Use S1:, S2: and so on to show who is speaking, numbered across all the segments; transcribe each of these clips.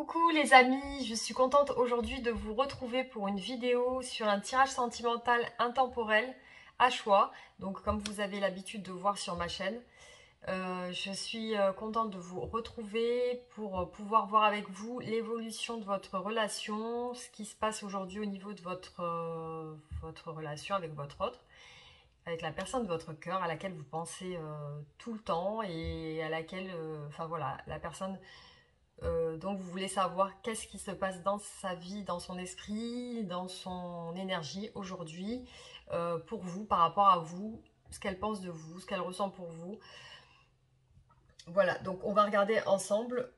S1: Coucou les amis, je suis contente aujourd'hui de vous retrouver pour une vidéo sur un tirage sentimental intemporel à choix. Donc comme vous avez l'habitude de voir sur ma chaîne, je suis contente de vous retrouver pour pouvoir voir avec vous l'évolution de votre relation, ce qui se passe aujourd'hui au niveau de votre relation avec votre autre, avec la personne de votre cœur à laquelle vous pensez tout le temps et à laquelle, enfin voilà, la personne donc vous voulez savoir qu'est-ce qui se passe dans sa vie, dans son esprit, dans son énergie aujourd'hui, pour vous, par rapport à vous, ce qu'elle pense de vous, ce qu'elle ressent pour vous. Voilà, donc on va regarder ensemble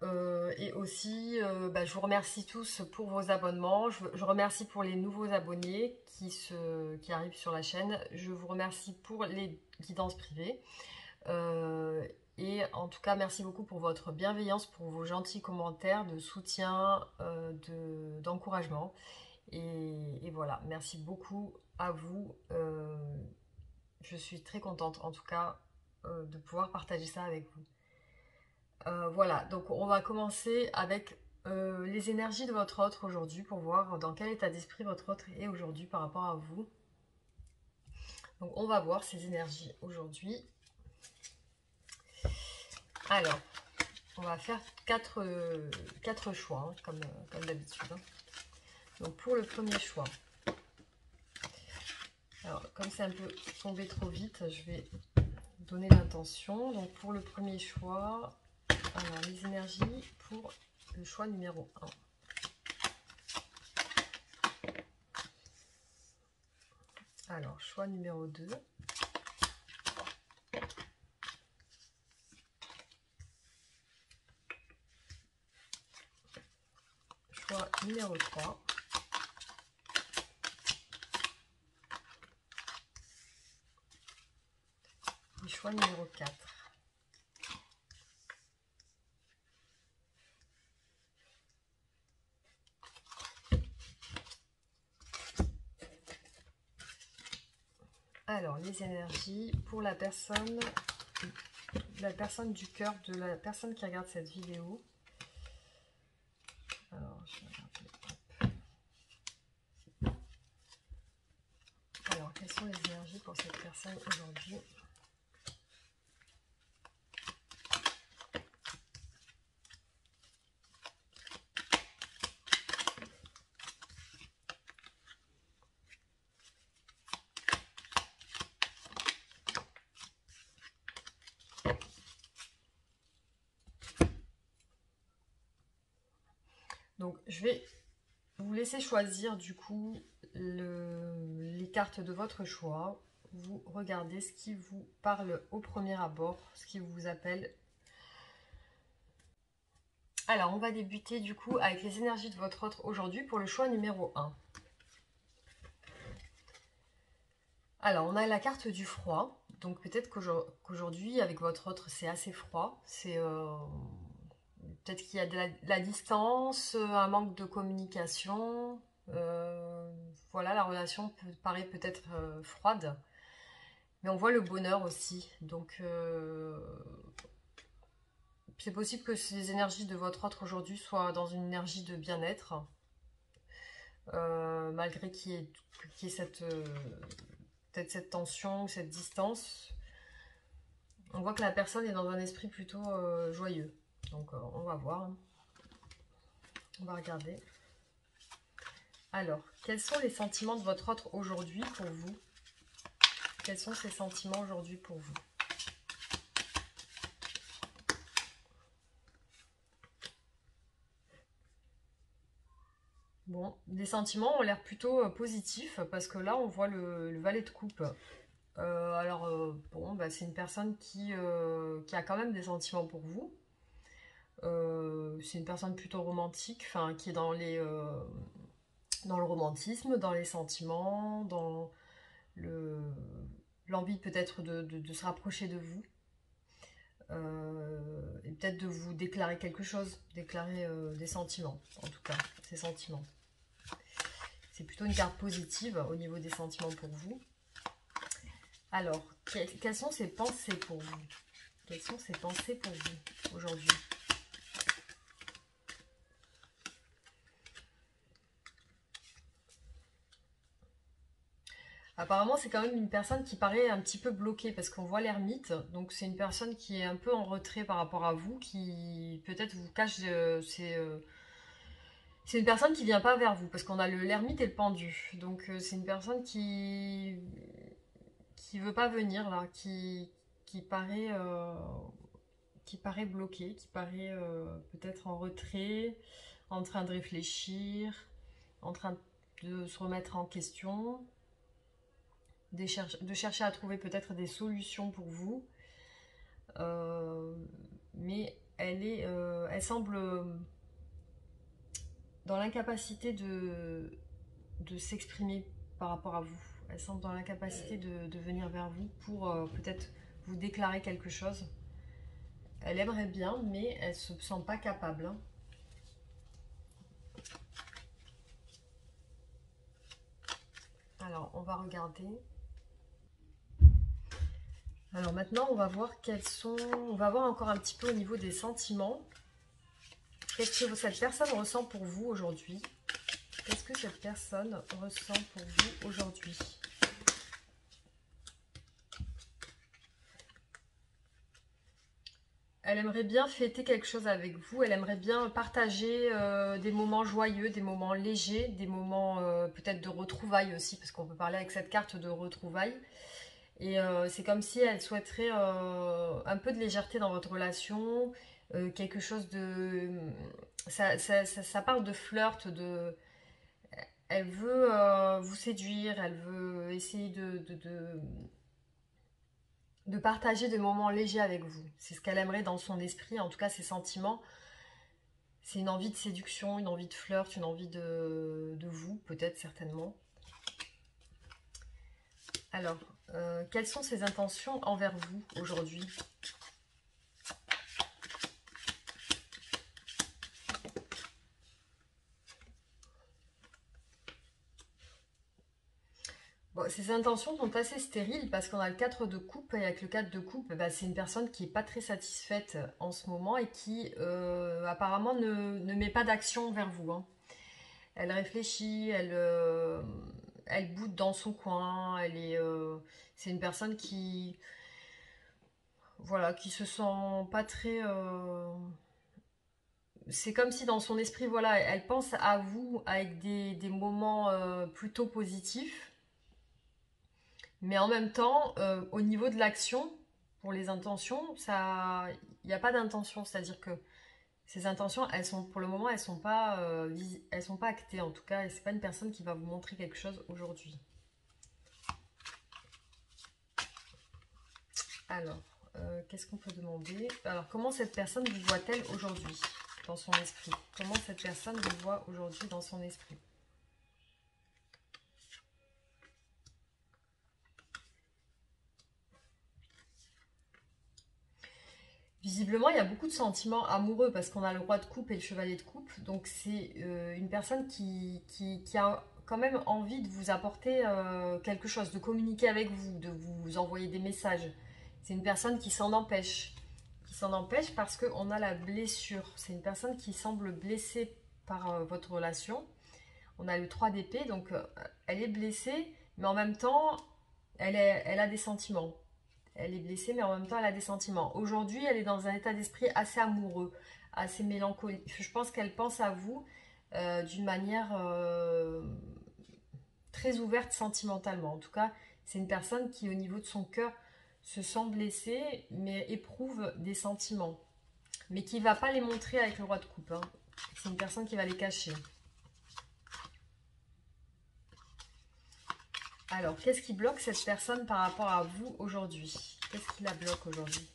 S1: et aussi je vous remercie tous pour vos abonnements, je remercie pour les nouveaux abonnés qui arrivent sur la chaîne, je vous remercie pour les guidances privées. Et en tout cas, merci beaucoup pour votre bienveillance, pour vos gentils commentaires de soutien, d'encouragement. Et voilà, merci beaucoup à vous. Je suis très contente, en tout cas, de pouvoir partager ça avec vous. Voilà, donc on va commencer avec les énergies de votre autre aujourd'hui pour voir dans quel état d'esprit votre autre est aujourd'hui par rapport à vous. Donc on va voir ces énergies aujourd'hui. Alors, on va faire quatre choix, hein, comme d'habitude. Hein. Donc pour le premier choix, alors comme c'est un peu tombé trop vite, je vais donner l'intention. Donc pour le premier choix, alors les énergies pour le choix numéro 1. Alors choix numéro 2. Choix numéro 3. Et choix numéro 4. Alors, les énergies pour la personne du cœur, de la personne qui regarde cette vidéo. Alors, je vais regarder. Alors, quelles sont les énergies pour cette personne aujourd'hui ? Donc, je vais vous laisser choisir du coup les cartes de votre choix. Vous regardez ce qui vous parle au premier abord, ce qui vous appelle. Alors, on va débuter du coup avec les énergies de votre autre aujourd'hui pour le choix numéro 1. Alors, on a la carte du froid. Donc, peut-être qu'aujourd'hui, avec votre autre, c'est assez froid. C'est peut-être qu'il y a de la distance, un manque de communication. Voilà, la relation paraît peut-être froide. Mais on voit le bonheur aussi. Donc, c'est possible que ces énergies de votre autre aujourd'hui soient dans une énergie de bien-être. Malgré qu'il y ait peut-être cette tension, cette distance. On voit que la personne est dans un esprit plutôt joyeux. Donc on va voir. On va regarder. Alors, quels sont les sentiments de votre autre aujourd'hui pour vous? Quels sont ces sentiments aujourd'hui pour vous? Bon, les sentiments ont l'air plutôt positifs parce que là, on voit le valet de coupe. Bon, c'est une personne qui a quand même des sentiments pour vous. C'est une personne plutôt romantique, enfin qui est dans le romantisme, dans les sentiments, dans l'envie peut-être de se rapprocher de vous. Et peut-être de vous déclarer quelque chose, déclarer des sentiments, en tout cas, ces sentiments. C'est plutôt une carte positive au niveau des sentiments pour vous. Alors, quelles sont ces pensées pour vous? Quelles sont ces pensées pour vous aujourd'hui? Apparemment, c'est quand même une personne qui paraît un petit peu bloquée parce qu'on voit l'ermite. Donc, c'est une personne qui est un peu en retrait par rapport à vous, qui peut-être vous cache. C'est une personne qui vient pas vers vous parce qu'on a l'ermite et le pendu. Donc, c'est une personne qui veut pas venir là, qui paraît bloquée, qui paraît peut-être en retrait, en train de réfléchir, en train de se remettre en question, de chercher à trouver peut-être des solutions pour vous. Euh, mais elle semble dans l'incapacité de s'exprimer par rapport à vous. Elle semble dans l'incapacité de venir vers vous pour peut-être vous déclarer quelque chose. Elle aimerait bien, mais elle ne se sent pas capable. Hein. Alors, on va regarder. Alors maintenant, on va voir quels sont... On va voir encore un petit peu au niveau des sentiments. Qu'est-ce que cette personne ressent pour vous aujourd'hui? Qu'est-ce que cette personne ressent pour vous aujourd'hui? Elle aimerait bien fêter quelque chose avec vous. Elle aimerait bien partager des moments joyeux, des moments légers, des moments peut-être de retrouvailles aussi, parce qu'on peut parler avec cette carte de retrouvailles. Et c'est comme si elle souhaiterait un peu de légèreté dans votre relation, quelque chose de... Ça parle de flirt, de... Elle veut vous séduire, elle veut essayer de partager des moments légers avec vous. C'est ce qu'elle aimerait dans son esprit, en tout cas ses sentiments. C'est une envie de séduction, une envie de flirt, une envie de vous, peut-être certainement. Alors, quelles sont ses intentions envers vous aujourd'hui? Bon, ses intentions sont assez stériles parce qu'on a le 4 de coupe et avec le 4 de coupe, bah, c'est une personne qui n'est pas très satisfaite en ce moment et qui apparemment ne met pas d'action vers vous. Hein. Elle réfléchit, elle boude dans son coin, c'est une personne qui, voilà, qui se sent pas très... c'est comme si dans son esprit, voilà, elle pense à vous avec des moments plutôt positifs. Mais en même temps, au niveau de l'action, pour les intentions, ça, il n'y a pas d'intention. C'est-à-dire que ces intentions, elles sont, pour le moment, elles sont pas actées. En tout cas, c'est pas une personne qui va vous montrer quelque chose aujourd'hui. Alors, qu'est-ce qu'on peut demander? Alors, comment cette personne vous voit-elle aujourd'hui dans son esprit? Comment cette personne vous voit aujourd'hui dans son esprit? Visiblement, il y a beaucoup de sentiments amoureux parce qu'on a le roi de coupe et le chevalier de coupe. Donc, c'est une personne qui a quand même envie de vous apporter quelque chose, de communiquer avec vous, de vous envoyer des messages. C'est une personne qui s'en empêche. Qui s'en empêche parce qu'on a la blessure. C'est une personne qui semble blessée par votre relation. On a le 3 d'épée, donc elle est blessée, mais en même temps, elle a des sentiments. Elle est blessée, mais en même temps, elle a des sentiments. Aujourd'hui, elle est dans un état d'esprit assez amoureux, assez mélancolique. Je pense qu'elle pense à vous d'une manière très ouverte sentimentalement. En tout cas, c'est une personne qui, au niveau de son cœur, se sent blessée, mais éprouve des sentiments. Mais qui ne va pas les montrer avec le roi de coupe. Hein. C'est une personne qui va les cacher. Alors, qu'est-ce qui bloque cette personne par rapport à vous aujourd'hui? Qu'est-ce qui la bloque aujourd'hui?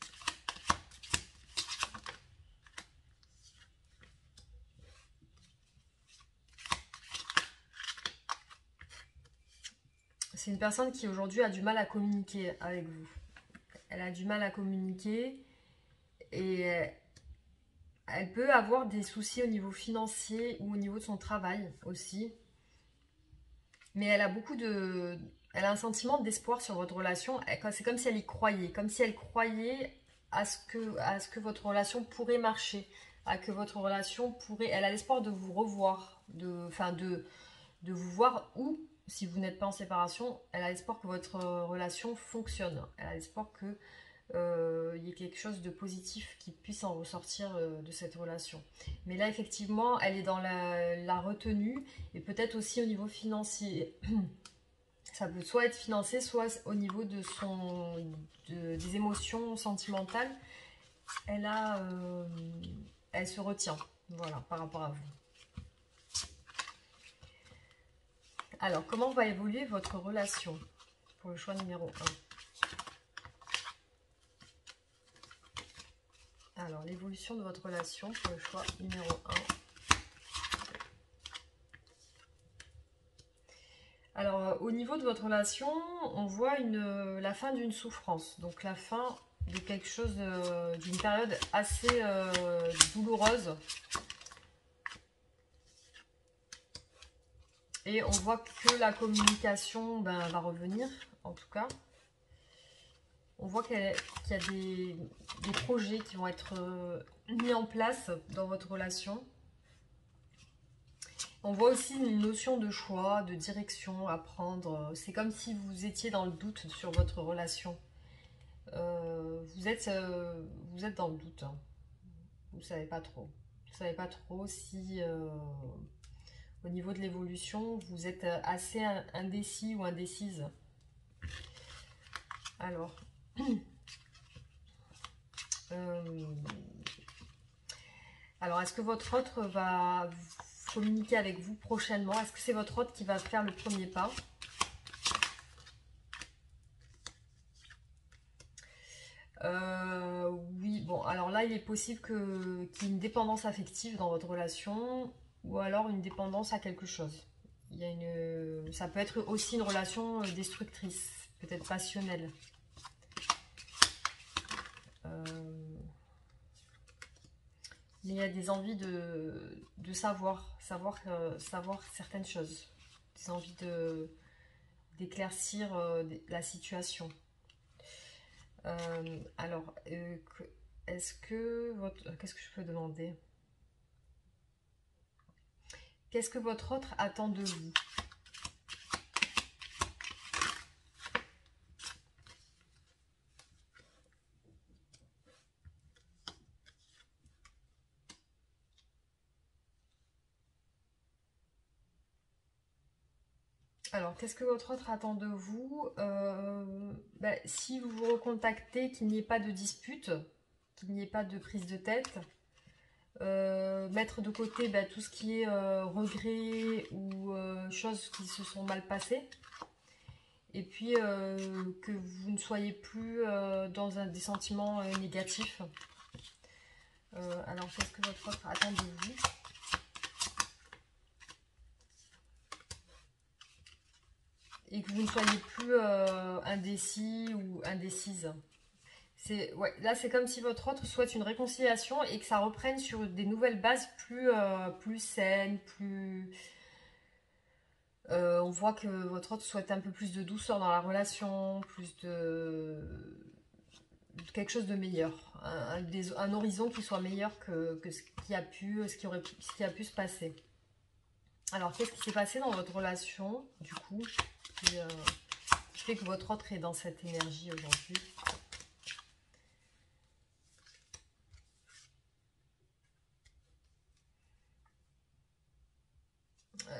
S1: C'est une personne qui aujourd'hui a du mal à communiquer avec vous. Elle a du mal à communiquer et elle peut avoir des soucis au niveau financier ou au niveau de son travail aussi. Mais elle a elle a un sentiment d'espoir sur votre relation. C'est comme si elle y croyait, comme si elle croyait à ce que votre relation pourrait marcher, à que votre relation pourrait... Elle a l'espoir de vous revoir, de vous voir où si vous n'êtes pas en séparation, elle a espoir que votre relation fonctionne. Elle a espoir que il y ait quelque chose de positif qui puisse en ressortir de cette relation. Mais là, effectivement, elle est dans la retenue et peut-être aussi au niveau financier. Ça peut soit être financé, soit au niveau de des émotions sentimentales. Elle se retient, voilà, par rapport à vous. Alors, comment va évoluer votre relation pour le choix numéro 1? Alors, l'évolution de votre relation pour le choix numéro 1. Alors, au niveau de votre relation, on voit la fin d'une souffrance. Donc, la fin de quelque chose, d'une période assez douloureuse. Et on voit que la communication va revenir, en tout cas. On voit qu'il y a des projets qui vont être mis en place dans votre relation. On voit aussi une notion de choix, de direction à prendre. C'est comme si vous étiez dans le doute sur votre relation. Vous êtes dans le doute. Hein. Vous ne savez pas trop. Vous ne savez pas trop si... au niveau de l'évolution, vous êtes assez indécis ou indécise. Alors, est-ce que votre autre va communiquer avec vous prochainement? Est-ce que c'est votre autre qui va faire le premier pas? Oui, bon, alors là, il est possible qu'il y ait une dépendance affective dans votre relation ou alors une dépendance à quelque chose. Ça peut être aussi une relation destructrice, peut-être passionnelle. Mais il y a des envies de savoir certaines choses. Des envies d'éclaircir la situation. Qu'est-ce que je peux demander? Qu'est-ce que votre autre attend de vous? Alors, qu'est-ce que votre autre attend de vous? Si vous vous recontactez, qu'il n'y ait pas de dispute, qu'il n'y ait pas de prise de tête, mettre de côté tout ce qui est regret ou choses qui se sont mal passées, et puis que vous ne soyez plus dans des sentiments négatifs. Alors, qu'est-ce que votre autre attend de vous? Et que vous ne soyez plus indécis ou indécise. Là, c'est comme si votre autre souhaite une réconciliation et que ça reprenne sur des nouvelles bases plus saines, plus... on voit que votre autre souhaite un peu plus de douceur dans la relation, plus de quelque chose de meilleur, un horizon qui soit meilleur que ce qui a pu se passer. Alors, qu'est-ce qui s'est passé dans votre relation, du coup, qui fait que votre autre est dans cette énergie aujourd'hui?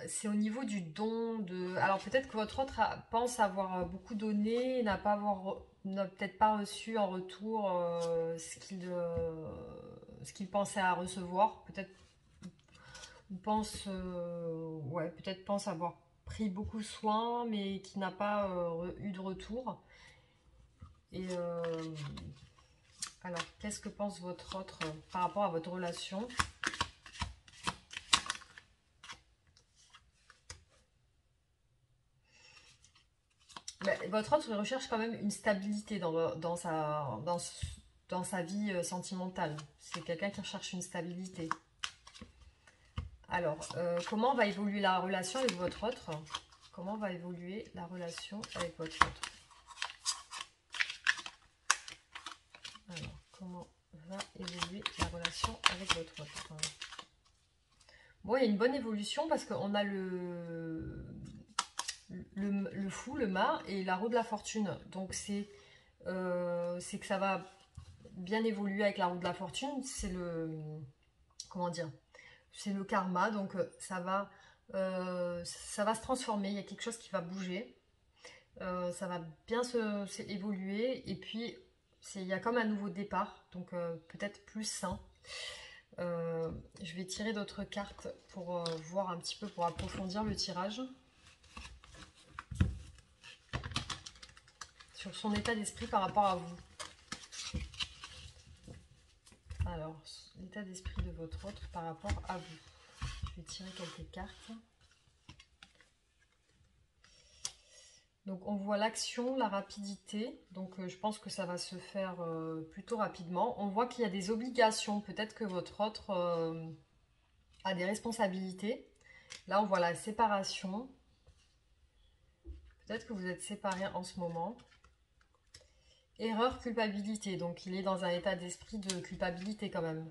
S1: C'est au niveau du don. Alors peut-être que votre autre pense avoir beaucoup donné, n'a peut-être pas reçu en retour ce qu'il pensait à recevoir. Peut-être pense avoir pris beaucoup soin, mais qui n'a pas eu de retour. Et alors, qu'est-ce que pense votre autre par rapport à votre relation? Votre autre recherche quand même une stabilité dans sa vie sentimentale. C'est quelqu'un qui recherche une stabilité. Alors, comment va évoluer la relation avec votre autre? Comment va évoluer la relation avec votre autre? Alors, comment va évoluer la relation avec votre autre? Bon, il y a une bonne évolution parce qu'on a le fou, le mât et la roue de la fortune. Donc c'est que ça va bien évoluer avec la roue de la fortune. C'est le, comment dire, c'est le karma. Donc ça va se transformer. Il y a quelque chose qui va bouger. Ça va bien évoluer. Et puis il y a comme un nouveau départ. Donc peut-être plus sain. Je vais tirer d'autres cartes pour voir un petit peu, pour approfondir le tirage. Sur son état d'esprit par rapport à vous. Alors, l'état d'esprit de votre autre par rapport à vous. Je vais tirer quelques cartes. Donc, on voit l'action, la rapidité. Donc, je pense que ça va se faire plutôt rapidement. On voit qu'il y a des obligations. Peut-être que votre autre a des responsabilités. Là, on voit la séparation. Peut-être que vous êtes séparés en ce moment. Erreur, culpabilité. Donc, il est dans un état d'esprit de culpabilité quand même.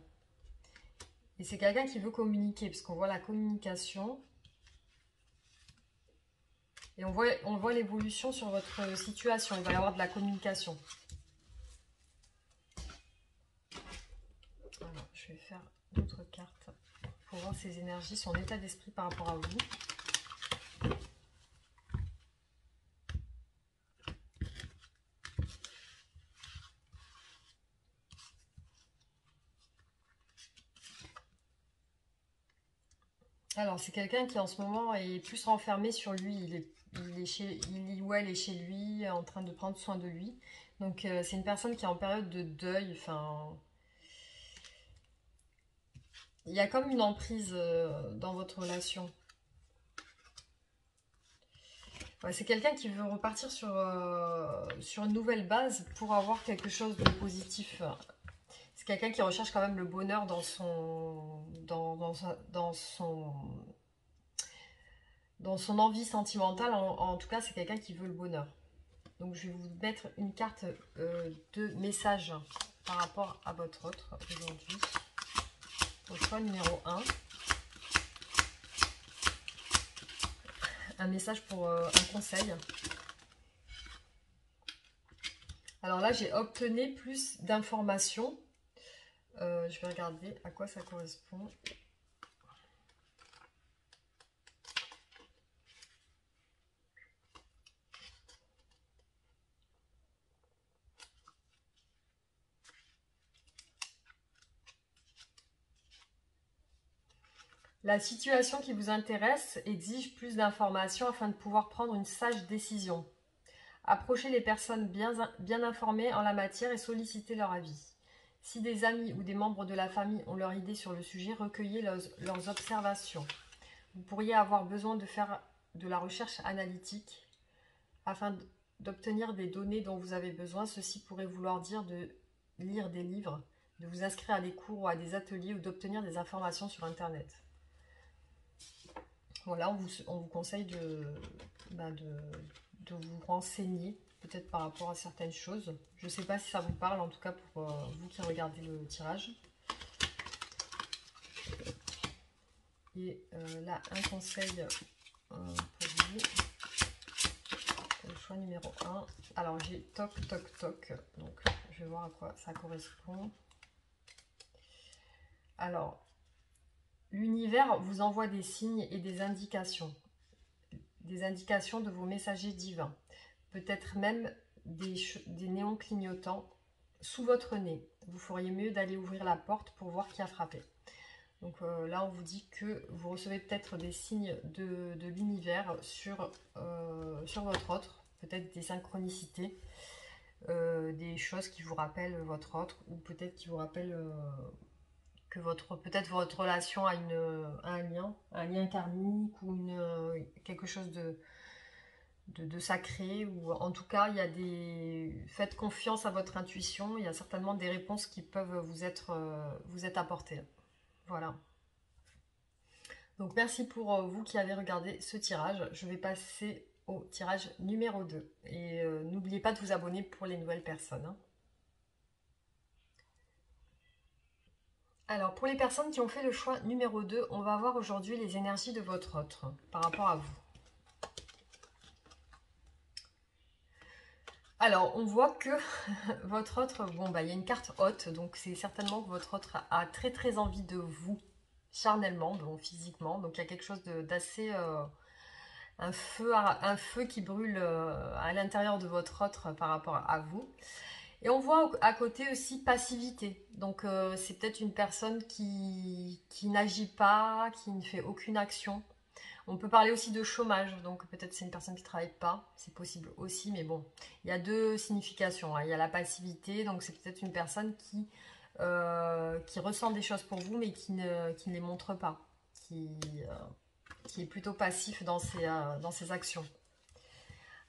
S1: Et c'est quelqu'un qui veut communiquer, parce qu'on voit la communication. Et on voit l'évolution sur votre situation. Il va y avoir de la communication. Alors, je vais faire d'autres cartes pour voir ses énergies, son état d'esprit par rapport à vous. Alors, c'est quelqu'un qui en ce moment est plus renfermé sur lui. Il ou elle est chez lui, en train de prendre soin de lui. Donc, c'est une personne qui est en période de deuil. Enfin, il y a comme une emprise dans votre relation. Ouais, c'est quelqu'un qui veut repartir sur une nouvelle base pour avoir quelque chose de positif. C'est quelqu'un qui recherche quand même le bonheur dans son envie sentimentale. En tout cas, c'est quelqu'un qui veut le bonheur. Donc, je vais vous mettre une carte de message par rapport à votre autre aujourd'hui. Au choix numéro 1. Un message pour un conseil. Alors là, j'ai obtenu plus d'informations. Je vais regarder à quoi ça correspond. La situation qui vous intéresse exige plus d'informations afin de pouvoir prendre une sage décision. Approchez les personnes bien informées en la matière et sollicitez leur avis. Si des amis ou des membres de la famille ont leur idée sur le sujet, recueillez leurs observations. Vous pourriez avoir besoin de faire de la recherche analytique afin d'obtenir des données dont vous avez besoin. Ceci pourrait vouloir dire de lire des livres, de vous inscrire à des cours ou à des ateliers ou d'obtenir des informations sur Internet. Voilà, on vous conseille de vous renseigner, peut-être par rapport à certaines choses. Je ne sais pas si ça vous parle, en tout cas pour vous qui regardez le tirage. Et là, un conseil pour vous. Le choix numéro 1. Alors, j'ai toc, toc, toc. Donc, je vais voir à quoi ça correspond. Alors, l'univers vous envoie des signes et des indications. Des indications de vos messagers divins. Peut-être même des néons clignotants sous votre nez. Vous feriez mieux d'aller ouvrir la porte pour voir qui a frappé. Donc là, on vous dit que vous recevez peut-être des signes de l'univers sur votre autre. Peut-être des synchronicités, des choses qui vous rappellent votre autre, ou peut-être qui vous rappellent que peut-être votre relation a un lien karmique, ou quelque chose de sacré, ou en tout cas, faites confiance à votre intuition. Il y a certainement des réponses qui peuvent vous être apportées. Voilà. Donc merci pour vous qui avez regardé ce tirage. Je vais passer au tirage numéro 2. Et n'oubliez pas de vous abonner pour les nouvelles personnes. Hein. Alors pour les personnes qui ont fait le choix numéro 2, on va voir aujourd'hui les énergies de votre autre par rapport à vous. Alors, on voit que votre autre, bon, bah, il y a une carte haute, donc c'est certainement que votre autre a très très envie de vous, charnellement, donc physiquement. Donc, il y a quelque chose d'assez, un feu qui brûle à l'intérieur de votre autre par rapport à vous. Et on voit à côté aussi passivité. Donc, c'est peut-être une personne qui n'agit pas, qui ne fait aucune action. On peut parler aussi de chômage, donc peut-être c'est une personne qui ne travaille pas, c'est possible aussi, mais bon, il y a deux significations, hein. Il y a la passivité, donc c'est peut-être une personne qui ressent des choses pour vous, mais qui ne les montre pas, euh, qui est plutôt passif dans ses actions.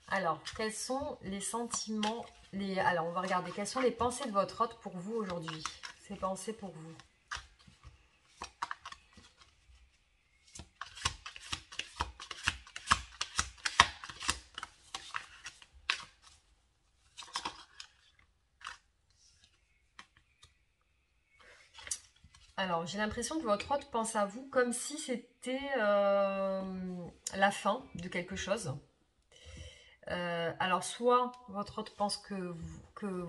S1: Alors, quels sont les sentiments, alors on va regarder, quelles sont les pensées de votre hôte pour vous aujourd'hui? Ces pensées pour vous. Alors, j'ai l'impression que votre hôte pense à vous comme si c'était la fin de quelque chose. Alors, soit votre hôte pense vous ne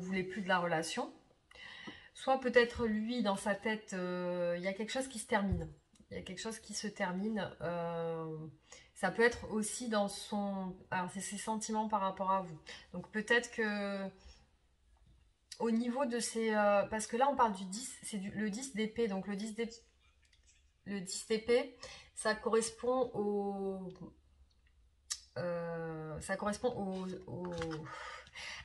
S1: voulez plus de la relation, soit peut-être lui, dans sa tête, il y a quelque chose qui se termine. Il y a quelque chose qui se termine. Ça peut être aussi dans son... Alors, c'est ses sentiments par rapport à vous. Donc, peut-être que au niveau de ces... parce que là, on parle du 10, c'est le 10 d'épée. Donc, le 10 d'épée, ça correspond ça correspond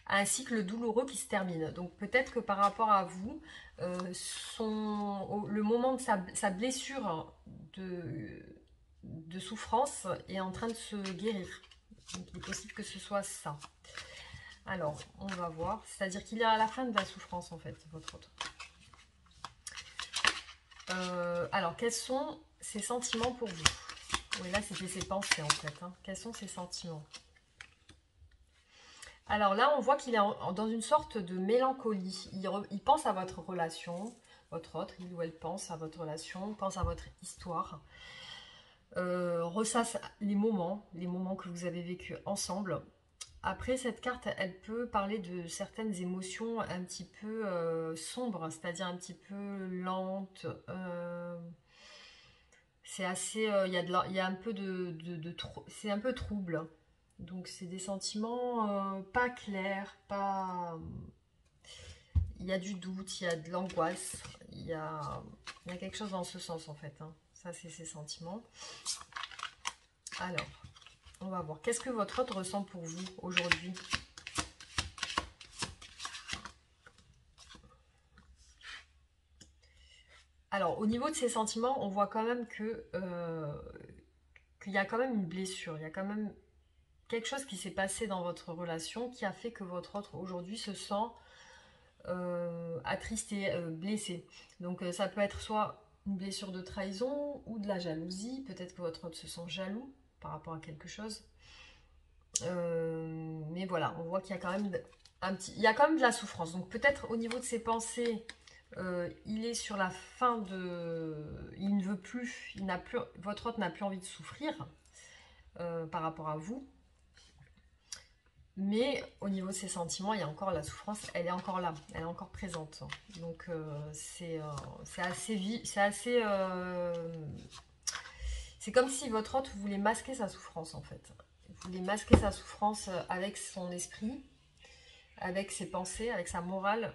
S1: à un cycle douloureux qui se termine. Donc peut-être que par rapport à vous, le moment de sa blessure de souffrance est en train de se guérir. Donc il est possible que ce soit ça. Alors, on va voir. C'est-à-dire qu'il est à la fin de la souffrance, en fait, votre autre. Alors, quels sont ses sentiments pour vous? Oui, là, c'était ses pensées, en fait. Hein. Quels sont ses sentiments? Alors là, on voit qu'il est dans une sorte de mélancolie. Il pense à votre relation, votre autre, il ou elle pense à votre relation, pense à votre histoire, ressasse les moments que vous avez vécus ensemble. Après, cette carte, elle peut parler de certaines émotions un petit peu sombres, c'est-à-dire un petit peu lentes. C'est assez, il y a un peu c'est un peu trouble. Donc c'est des sentiments pas clairs, pas. Il y a du doute, il y a de l'angoisse, il y a quelque chose dans ce sens en fait. Hein. Ça c'est ses sentiments. Alors, on va voir. Qu'est-ce que votre autre ressent pour vous aujourd'hui? Alors, au niveau de ses sentiments, on voit quand même qu'il y a quand même une blessure. Il y a quand même quelque chose qui s'est passé dans votre relation qui a fait que votre autre aujourd'hui se sent attristé, blessé. Donc ça peut être soit une blessure de trahison ou de la jalousie. Peut-être que votre autre se sent jaloux par rapport à quelque chose. Mais voilà, on voit qu'il y a quand même il y a quand même de la souffrance. Donc peut-être au niveau de ses pensées, il est sur la fin de... Il ne veut plus, votre autre n'a plus envie de souffrir par rapport à vous. Mais au niveau de ses sentiments, il y a encore la souffrance, elle est encore là, elle est encore présente. Donc c'est assez... C'est comme si votre autre voulait masquer sa souffrance en fait. Il voulait masquer sa souffrance avec son esprit, avec ses pensées, avec sa morale.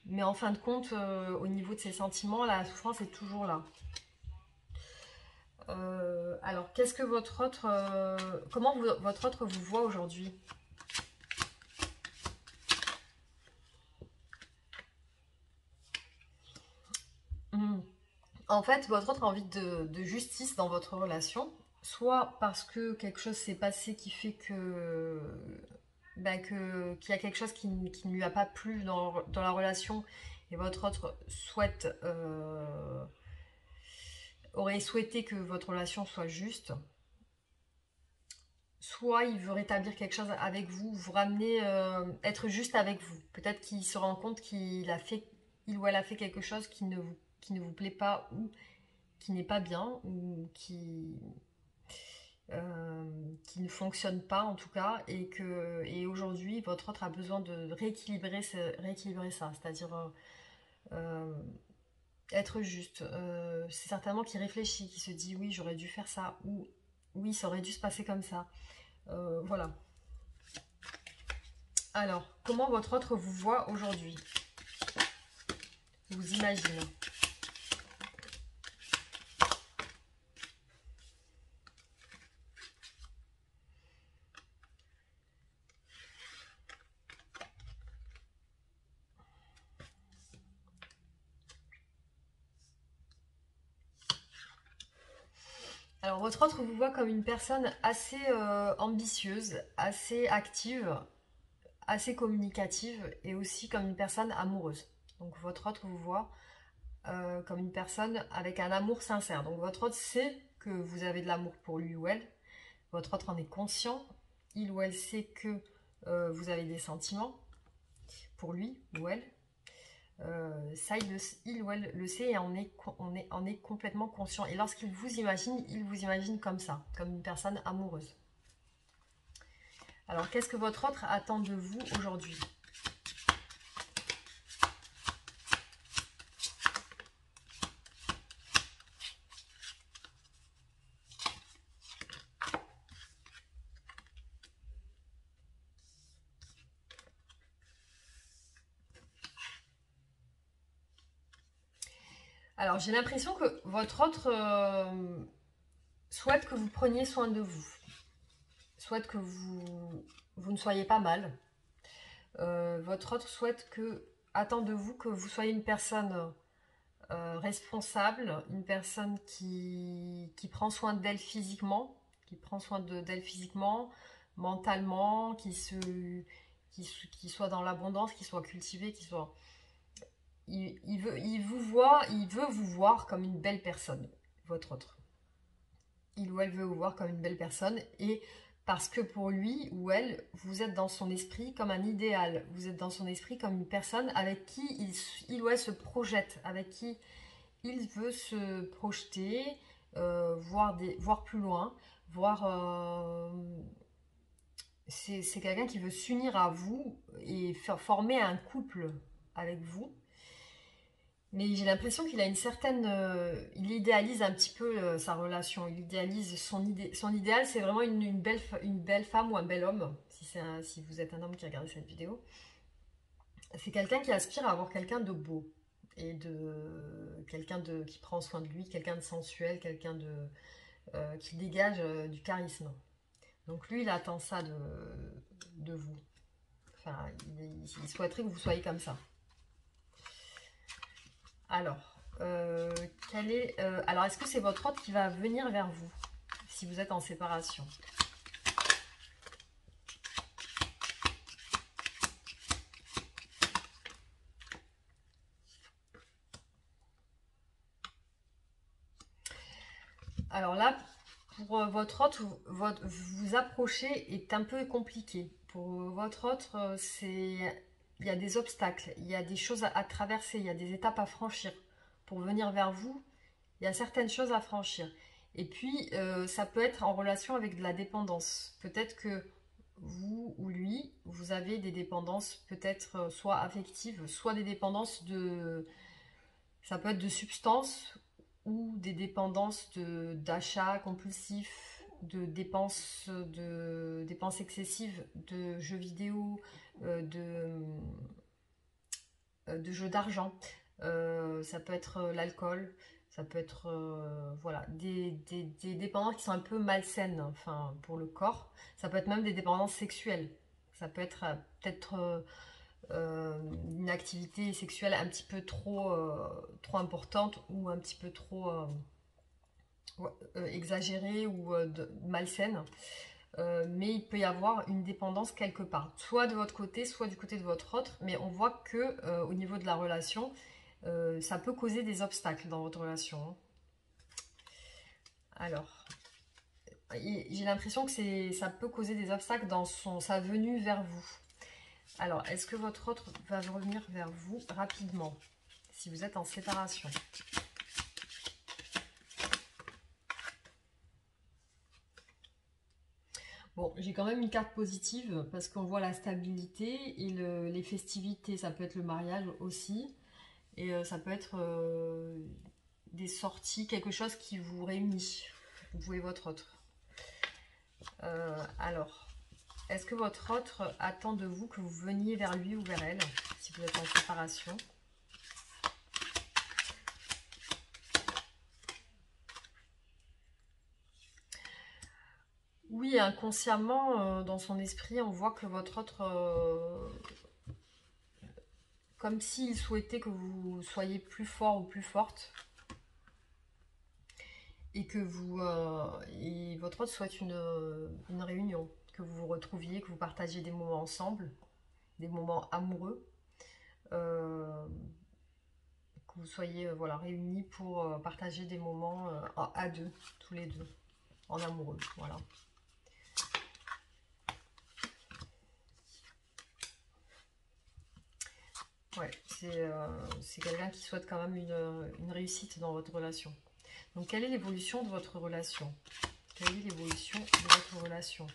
S1: Mais en fin de compte, au niveau de ses sentiments, la souffrance est toujours là. Alors, qu'est-ce que votre autre... comment votre autre vous voit aujourd'hui? En fait, votre autre a envie de justice dans votre relation, soit parce que quelque chose s'est passé qui fait qu'il y a quelque chose qui ne lui a pas plu dans la relation et votre autre aurait souhaité que votre relation soit juste, soit il veut rétablir quelque chose avec vous, vous ramener, être juste avec vous. Peut-être qu'il se rend compte il ou elle a fait quelque chose qui ne vous plaît pas ou qui n'est pas bien ou qui ne fonctionne pas en tout cas, et aujourd'hui votre autre a besoin de rééquilibrer ça, c'est-à-dire être juste. C'est certainement qu'il réfléchit, qu'il se dit oui j'aurais dû faire ça, ou oui ça aurait dû se passer comme ça. Voilà. Alors, comment votre autre vous voit aujourd'hui? Vous imaginez? Alors, votre autre vous voit comme une personne assez ambitieuse, assez active, assez communicative et aussi comme une personne amoureuse. Donc, votre autre vous voit comme une personne avec un amour sincère. Donc, votre autre sait que vous avez de l'amour pour lui ou elle. Votre autre en est conscient. Il ou elle sait que vous avez des sentiments pour lui ou elle. Ça, il ou elle le sait et en est complètement conscient. Et lorsqu'il vous imagine comme ça, comme une personne amoureuse. Alors, qu'est-ce que votre autre attend de vous aujourd'hui? Alors, j'ai l'impression que votre autre souhaite que vous preniez soin de vous. Souhaite que vous ne soyez pas mal. Votre autre souhaite attend de vous que vous soyez une personne responsable, une personne qui prend soin d'elle physiquement, mentalement, qui soit dans l'abondance, qui soit cultivé, il veut vous voir comme une belle personne, votre autre. Il ou elle veut vous voir comme une belle personne, et parce que pour lui ou elle, vous êtes dans son esprit comme un idéal, vous êtes dans son esprit comme une personne avec qui il ou elle se projette, avec qui il veut se projeter, voir plus loin, c'est quelqu'un qui veut s'unir à vous et former un couple avec vous. Mais j'ai l'impression qu'il a une certaine... il idéalise un petit peu sa relation. Il idéalise son idéal, c'est vraiment une belle femme ou un bel homme, si vous êtes un homme qui regarde cette vidéo. C'est quelqu'un qui aspire à avoir quelqu'un de beau. Et qui prend soin de lui, quelqu'un de sensuel, qui dégage du charisme. Donc lui, il attend ça de vous. Enfin, il souhaiterait que vous soyez comme ça. Alors, est-ce que c'est votre autre qui va venir vers vous si vous êtes en séparation? Alors là, pour votre autre, vous approcher est un peu compliqué. Pour votre autre, il y a des obstacles, il y a des choses à traverser, il y a des étapes à franchir. Pour venir vers vous, il y a certaines choses à franchir. Et puis, ça peut être en relation avec de la dépendance. Peut-être que vous ou lui, vous avez des dépendances peut-être soit affectives, soit des dépendances ça peut être de substances ou des dépendances d'achat compulsif, de dépenses excessives, de jeux vidéo, de jeux d'argent. Ça peut être l'alcool, ça peut être voilà, des dépendances qui sont un peu malsaines, enfin, pour le corps. Ça peut être même des dépendances sexuelles. Ça peut être peut-être une activité sexuelle un petit peu trop importante ou un petit peu trop exagérée ou malsaine. Mais il peut y avoir une dépendance quelque part, soit de votre côté, soit du côté de votre autre, mais on voit que au niveau de la relation, ça peut causer des obstacles dans votre relation. Alors, j'ai l'impression que ça peut causer des obstacles dans sa venue vers vous. Alors, est-ce que votre autre va revenir vers vous rapidement, si vous êtes en séparation? Bon, j'ai quand même une carte positive parce qu'on voit la stabilité et les festivités. Ça peut être le mariage aussi. Et ça peut être des sorties, quelque chose qui vous réunit, vous et votre autre. Alors, est-ce que votre autre attend de vous que vous veniez vers lui ou vers elle, si vous êtes en séparation? Oui, inconsciemment, dans son esprit, on voit que votre autre, comme s'il souhaitait que vous soyez plus fort ou plus forte, et que et votre autre souhaite une réunion, que vous vous retrouviez, que vous partagiez des moments ensemble, des moments amoureux, euh, que vous soyez voilà, réunis pour partager des moments à deux, tous les deux, en amoureux. Voilà. Ouais, c'est quelqu'un qui souhaite quand même une réussite dans votre relation. Donc, quelle est l'évolution de votre relation? Quelle est l'évolution de votre relation?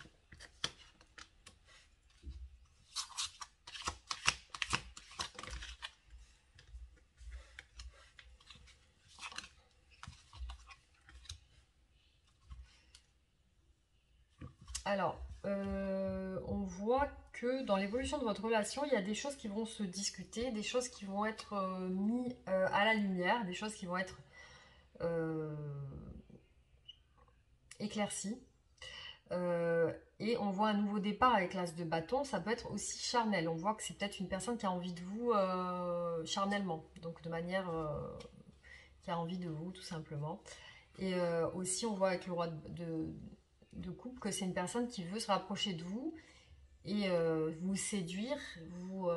S1: Alors, on voit que dans l'évolution de votre relation, il y a des choses qui vont se discuter, des choses qui vont être mises à la lumière, des choses qui vont être euh, éclaircies. Et on voit un nouveau départ avec l'as de bâton, ça peut être aussi charnel. On voit que c'est peut-être une personne qui a envie de vous charnellement, donc de manière qui a envie de vous tout simplement. Et aussi on voit avec le roi de coupe que c'est une personne qui veut se rapprocher de vous et vous séduire, vous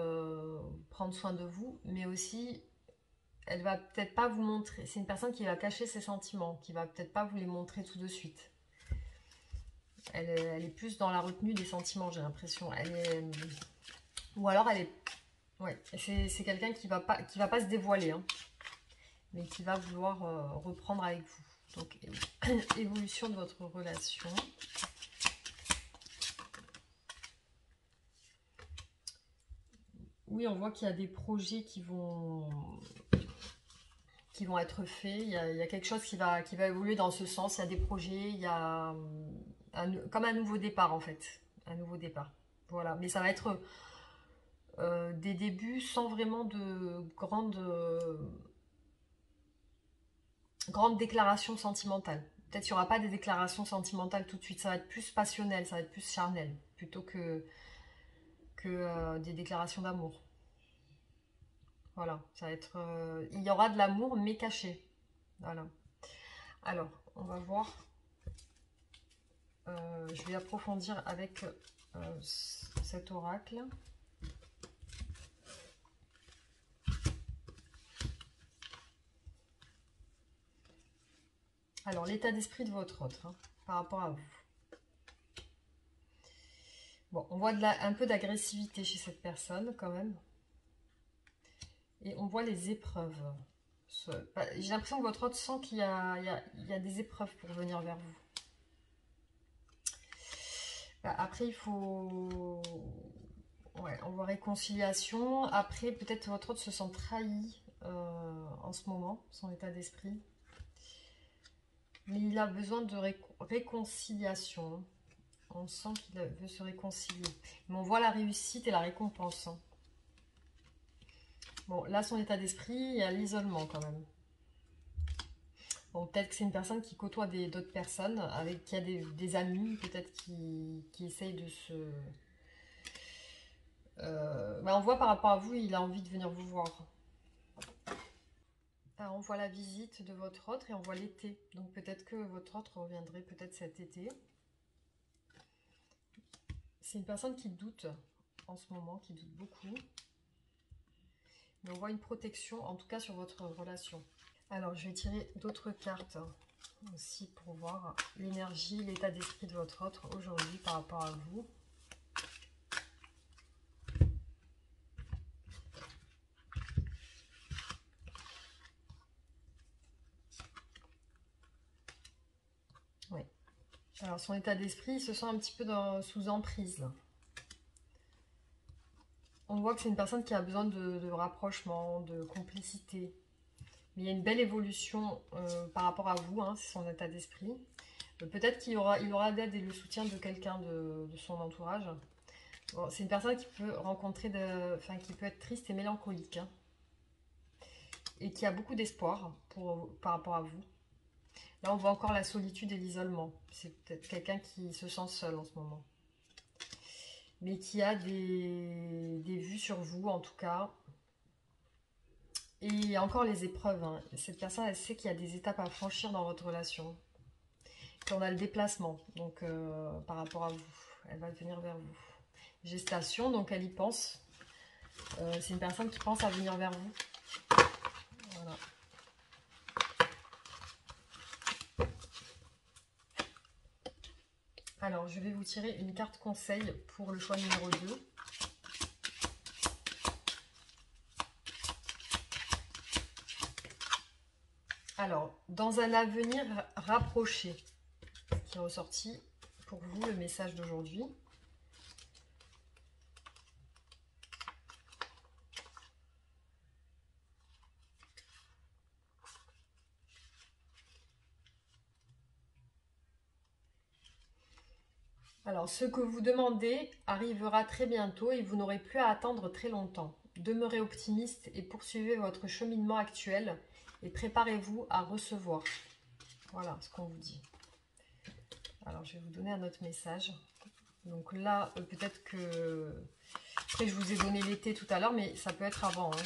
S1: prendre soin de vous, mais aussi elle va peut-être pas vous montrer. C'est une personne qui va cacher ses sentiments, qui va peut-être pas vous les montrer tout de suite. Elle est plus dans la retenue des sentiments, j'ai l'impression. Ou alors elle est, ouais, c'est quelqu'un qui va pas se dévoiler, hein, mais qui va vouloir reprendre avec vous. Donc évolution de votre relation. Oui, on voit qu'il y a des projets qui vont être faits. Il y a quelque chose qui va évoluer dans ce sens. Il y a des projets, il y a comme un nouveau départ en fait. Un nouveau départ. Voilà. Mais ça va être des débuts sans vraiment de grandes déclarations sentimentales. Peut-être qu'il n'y aura pas des déclarations sentimentales tout de suite. Ça va être plus passionnel, ça va être plus charnel. Plutôt que des déclarations d'amour. Voilà, ça va être. Il y aura de l'amour mais caché. Voilà. Alors, on va voir. Je vais approfondir avec cet oracle. Alors, l'état d'esprit de votre autre hein, par rapport à vous. Bon, on voit un peu d'agressivité chez cette personne quand même. Et on voit les épreuves. J'ai l'impression que votre autre sent qu'il y a des épreuves pour venir vers vous. Après, il faut... Ouais, on voit réconciliation. Après, peut-être votre autre se sent trahi en ce moment, son état d'esprit. Mais il a besoin de réconciliation. On sent qu'il veut se réconcilier. Mais on voit la réussite et la récompense. Bon, là, son état d'esprit, il y a l'isolement quand même. Bon, peut-être que c'est une personne qui côtoie d'autres personnes, avec qui a des amis, peut-être qui essayent de se... on voit par rapport à vous, il a envie de venir vous voir. Alors, on voit la visite de votre autre et on voit l'été. Donc peut-être que votre autre reviendrait peut-être cet été. C'est une personne qui doute en ce moment, qui doute beaucoup. Mais on voit une protection, en tout cas sur votre relation. Alors, je vais tirer d'autres cartes aussi pour voir l'énergie, l'état d'esprit de votre autre aujourd'hui par rapport à vous. Oui. Alors, son état d'esprit, il se sent un petit peu sous emprise, là. On voit que c'est une personne qui a besoin de rapprochement, de complicité. Mais il y a une belle évolution par rapport à vous, hein, c'est son état d'esprit. Peut-être qu'il aura l'aide et le soutien de quelqu'un de son entourage. Bon, c'est une personne qui peut qui peut être triste et mélancolique, hein, et qui a beaucoup d'espoir par rapport à vous. Là, on voit encore la solitude et l'isolement. C'est peut-être quelqu'un qui se sent seul en ce moment. Mais qui a des vues sur vous, en tout cas. Et il y a encore les épreuves, hein. Cette personne, elle sait qu'il y a des étapes à franchir dans votre relation. Puis on a le déplacement, donc par rapport à vous. Elle va venir vers vous. Gestation, donc elle y pense. C'est une personne qui pense à venir vers vous. Voilà. Alors, je vais vous tirer une carte conseil pour le choix numéro 2. Alors, dans un avenir rapproché, qui est ressorti pour vous le message d'aujourd'hui. Alors, ce que vous demandez arrivera très bientôt et vous n'aurez plus à attendre très longtemps. Demeurez optimiste et poursuivez votre cheminement actuel et préparez-vous à recevoir. Voilà ce qu'on vous dit. Alors, je vais vous donner un autre message. Donc là, peut-être que... Après, je vous ai donné l'été tout à l'heure, mais ça peut être avant, hein.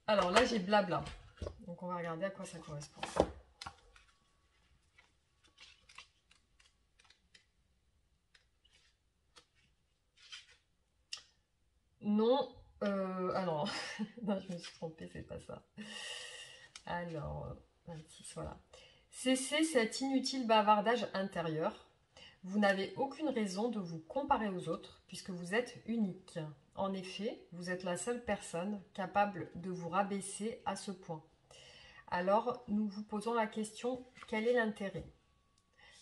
S1: Alors là, j'ai blabla. Donc, on va regarder à quoi ça correspond. Non. Ah non. Non, je me suis trompée, c'est pas ça. Alors, 26, voilà. Cessez cet inutile bavardage intérieur. Vous n'avez aucune raison de vous comparer aux autres puisque vous êtes unique. En effet, vous êtes la seule personne capable de vous rabaisser à ce point. Alors, nous vous posons la question, quel est l'intérêt?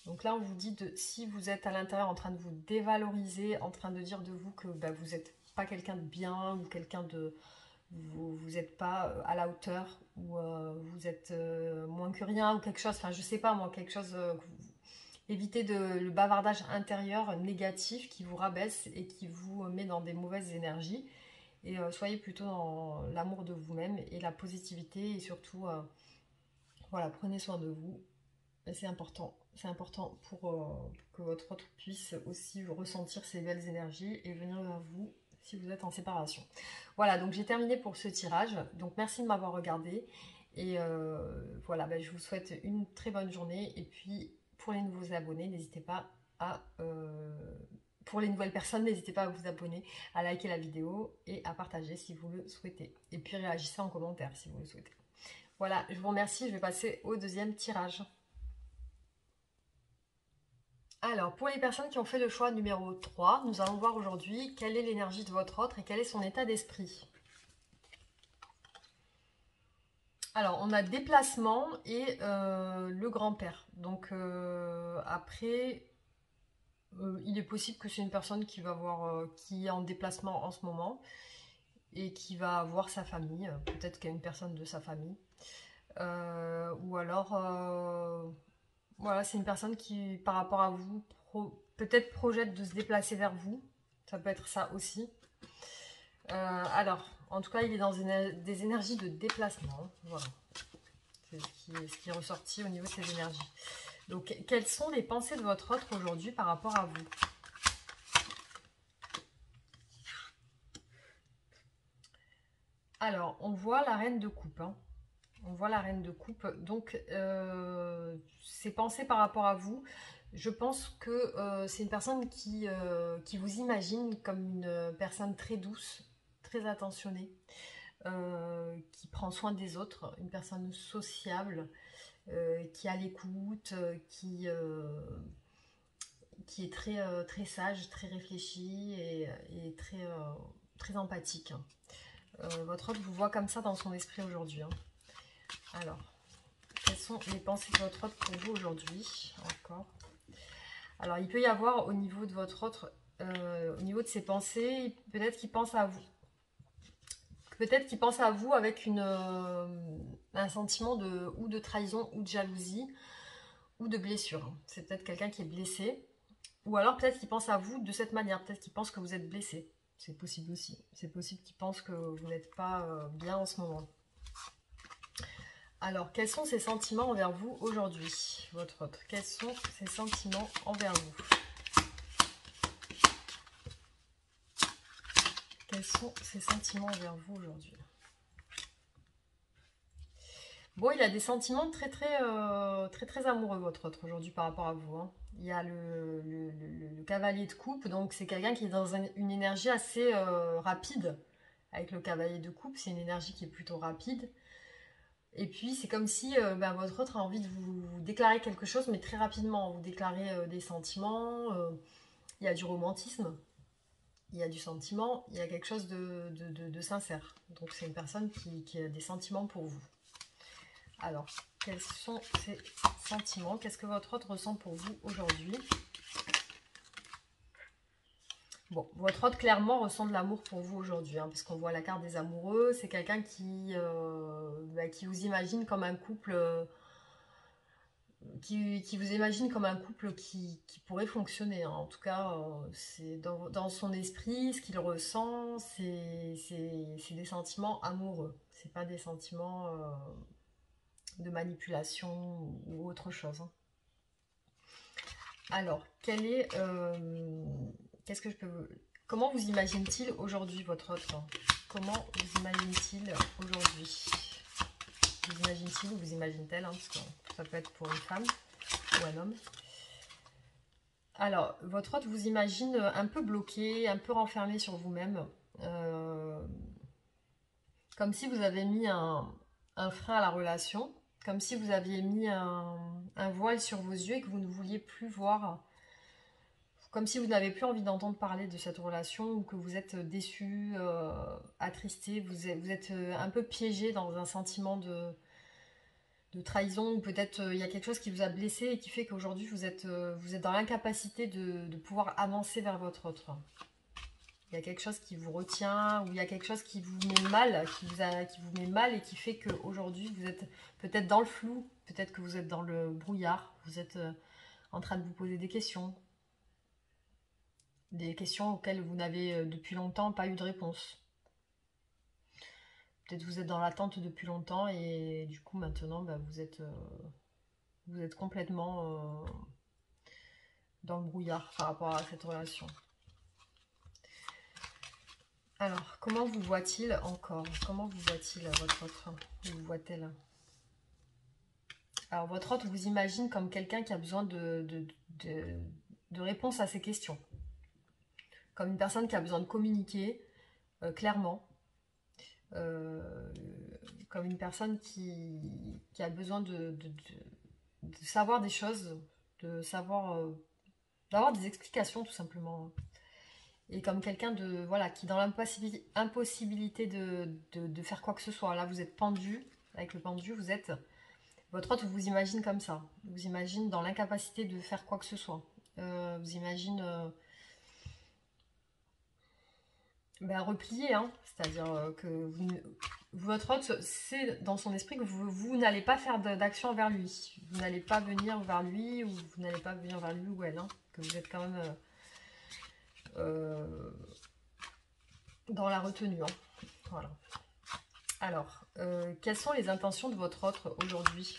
S1: Donc là, on vous dit si vous êtes à l'intérieur en train de vous dévaloriser, en train de dire de vous que vous n'êtes pas quelqu'un de bien ou quelqu'un de... Vous n'êtes pas à la hauteur ou vous êtes moins que rien ou quelque chose, enfin je sais pas moi, quelque chose... évitez le bavardage intérieur négatif qui vous rabaisse et qui vous met dans des mauvaises énergies. Et soyez plutôt dans l'amour de vous-même et la positivité et surtout, voilà, prenez soin de vous. C'est important. C'est important pour que votre autre puisse aussi ressentir ces belles énergies et venir vers vous si vous êtes en séparation. Voilà, donc j'ai terminé pour ce tirage. Donc merci de m'avoir regardé. Et voilà, je vous souhaite une très bonne journée. Et puis pour les nouveaux abonnés, n'hésitez pas à... pour les nouvelles personnes, n'hésitez pas à vous abonner, à liker la vidéo et à partager si vous le souhaitez. Et puis réagissez en commentaire si vous le souhaitez. Voilà, je vous remercie. Je vais passer au deuxième tirage. Alors, pour les personnes qui ont fait le choix numéro 3, nous allons voir aujourd'hui quelle est l'énergie de votre autre et quel est son état d'esprit. Alors, on a déplacement et le grand-père. Donc, après, il est possible que c'est une personne qui va qui est en déplacement en ce moment et qui va voir sa famille. Peut-être qu'il y a une personne de sa famille. Ou alors, voilà, c'est une personne qui, par rapport à vous, peut-être projette de se déplacer vers vous. Ça peut être ça aussi. Alors, en tout cas, il est dans des énergies de déplacement. Voilà. C'est ce qui est ressorti au niveau de ces énergies. Donc, quelles sont les pensées de votre autre aujourd'hui par rapport à vous? Alors, on voit la reine de coupe, hein. On voit la reine de coupe. Donc, ces pensées par rapport à vous, je pense que c'est une personne qui vous imagine comme une personne très douce, très attentionnée, qui prend soin des autres, une personne sociable, qui a l'écoute, qui est très sage, très réfléchie et très empathique. Votre autre vous voit comme ça dans son esprit aujourd'hui, hein. Alors, quelles sont les pensées de votre autre pour vous aujourd'hui? Encore. Alors, il peut y avoir au niveau de votre autre, au niveau de ses pensées, peut-être qu'il pense à vous. Peut-être qu'il pense à vous avec un sentiment ou de trahison, ou de jalousie, ou de blessure. C'est peut-être quelqu'un qui est blessé. Ou alors peut-être qu'il pense à vous de cette manière. Peut-être qu'il pense que vous êtes blessé. C'est possible aussi. C'est possible qu'il pense que vous n'êtes pas bien en ce moment. Alors, quels sont ses sentiments envers vous aujourd'hui, votre autre? Quels sont ses sentiments envers vous? Quels sont ses sentiments envers vous aujourd'hui? Bon, il a des sentiments très amoureux, votre autre, aujourd'hui, par rapport à vous. Hein. Il y a le cavalier de coupe, donc c'est quelqu'un qui est dans une énergie assez rapide. Avec le cavalier de coupe, c'est une énergie qui est plutôt rapide. Et puis, c'est comme si votre autre a envie de vous déclarer quelque chose, mais très rapidement. Vous déclarez des sentiments, il y a du romantisme, il y a du sentiment, il y a quelque chose de sincère. Donc, c'est une personne qui a des sentiments pour vous. Alors, quels sont ces sentiments? Qu'est-ce que votre autre ressent pour vous aujourd'hui? Bon, votre autre clairement ressent de l'amour pour vous aujourd'hui, hein, parce qu'on voit la carte des amoureux. C'est quelqu'un qui vous imagine comme un couple, qui vous imagine comme un couple qui pourrait fonctionner. Hein. En tout cas, c'est dans son esprit, ce qu'il ressent, c'est des sentiments amoureux. C'est pas des sentiments de manipulation ou autre chose. Hein. Alors, qu'est-ce que je peux... Comment vous imagine-t-il aujourd'hui, votre autre? Comment vous imagine-t-il aujourd'hui? Vous imagine-t-il ou vous imagine-t-elle, hein, parce que ça peut être pour une femme ou un homme. Alors, votre autre vous imagine un peu bloqué, un peu renfermé sur vous-même. Comme si vous avez mis un frein à la relation. Comme si vous aviez mis un voile sur vos yeux et que vous ne vouliez plus voir. Comme si vous n'avez plus envie d'entendre parler de cette relation ou que vous êtes déçu, attristé. Vous êtes un peu piégé dans un sentiment de trahison, ou peut-être il y a quelque chose qui vous a blessé et qui fait qu'aujourd'hui vous êtes dans l'incapacité de pouvoir avancer vers votre autre. Il y a quelque chose qui vous retient, ou il y a quelque chose qui vous met mal, qui vous met mal et qui fait qu'aujourd'hui vous êtes peut-être dans le flou, peut-être que vous êtes dans le brouillard, vous êtes en train de vous poser des questions auxquelles vous n'avez depuis longtemps pas eu de réponse. Peut-être vous êtes dans l'attente depuis longtemps et du coup maintenant vous êtes complètement dans le brouillard par rapport à cette relation. Alors, comment vous voit-il encore? Comment vous voit-il votre autre? Vous voit-elle? Alors, votre autre vous imagine comme quelqu'un qui a besoin de réponses à ses questions. Comme une personne qui a besoin de communiquer clairement. Comme une personne qui a besoin de savoir des choses, de savoir, d'avoir des explications tout simplement. Et comme quelqu'un qui est dans l'impossibilité de faire quoi que ce soit. Là, vous êtes pendu, avec le pendu, votre autre vous imagine comme ça. Vous imagine dans l'incapacité de faire quoi que ce soit. Vous imagine replié, hein, c'est-à-dire que votre autre, c'est dans son esprit que vous n'allez pas faire d'action vers lui. Vous n'allez pas venir vers lui, ou vous n'allez pas venir vers lui ou elle, hein, que vous êtes quand même dans la retenue. Hein. Voilà. Alors, quelles sont les intentions de votre autre aujourd'hui?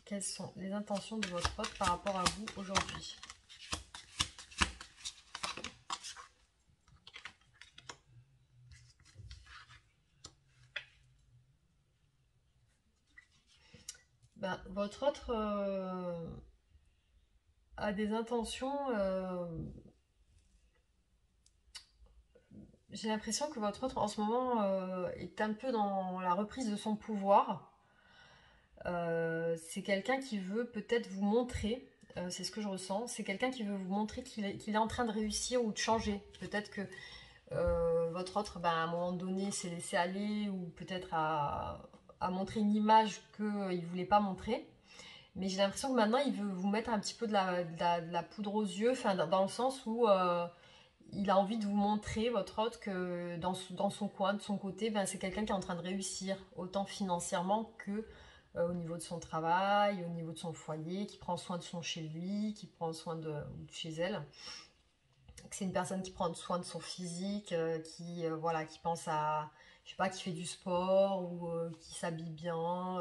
S1: Quelles sont les intentions de votre autre par rapport à vous aujourd'hui? Votre autre a des intentions... j'ai l'impression que votre autre en ce moment est un peu dans la reprise de son pouvoir. C'est quelqu'un qui veut peut-être vous montrer, c'est ce que je ressens, c'est quelqu'un qui veut vous montrer qu'il est en train de réussir ou de changer. Peut-être que votre autre, ben, à un moment donné, s'est laissé aller ou peut-être a montré une image qu'il ne voulait pas montrer. Mais j'ai l'impression que maintenant, il veut vous mettre un petit peu de la poudre aux yeux, enfin, dans le sens où il a envie de vous montrer, votre autre, que dans son coin, de son côté, ben, c'est quelqu'un qui est en train de réussir, autant financièrement que au niveau de son travail, au niveau de son foyer, qui prend soin de son chez lui, qui prend soin de chez elle. C'est une personne qui prend soin de son physique, voilà, qui pense à, je sais pas, qui fait du sport ou qui s'habille bien,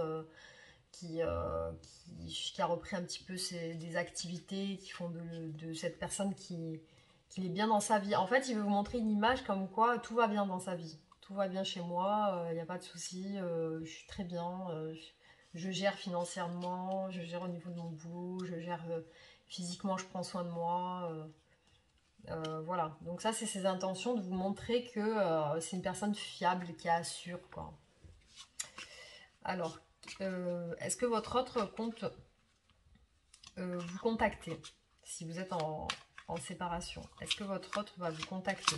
S1: qui a repris un petit peu des activités qui font de cette personne qui est bien dans sa vie. En fait, il veut vous montrer une image comme quoi tout va bien dans sa vie. Tout va bien chez moi, il n'y a pas de souci, je suis très bien, je gère financièrement, je gère au niveau de mon boulot, je gère physiquement, je prends soin de moi. Voilà, donc ça c'est ses intentions de vous montrer que c'est une personne fiable qui assure quoi. Alors, est-ce que votre autre compte vous contacter si vous êtes en séparation? Est-ce que votre autre va vous contacter?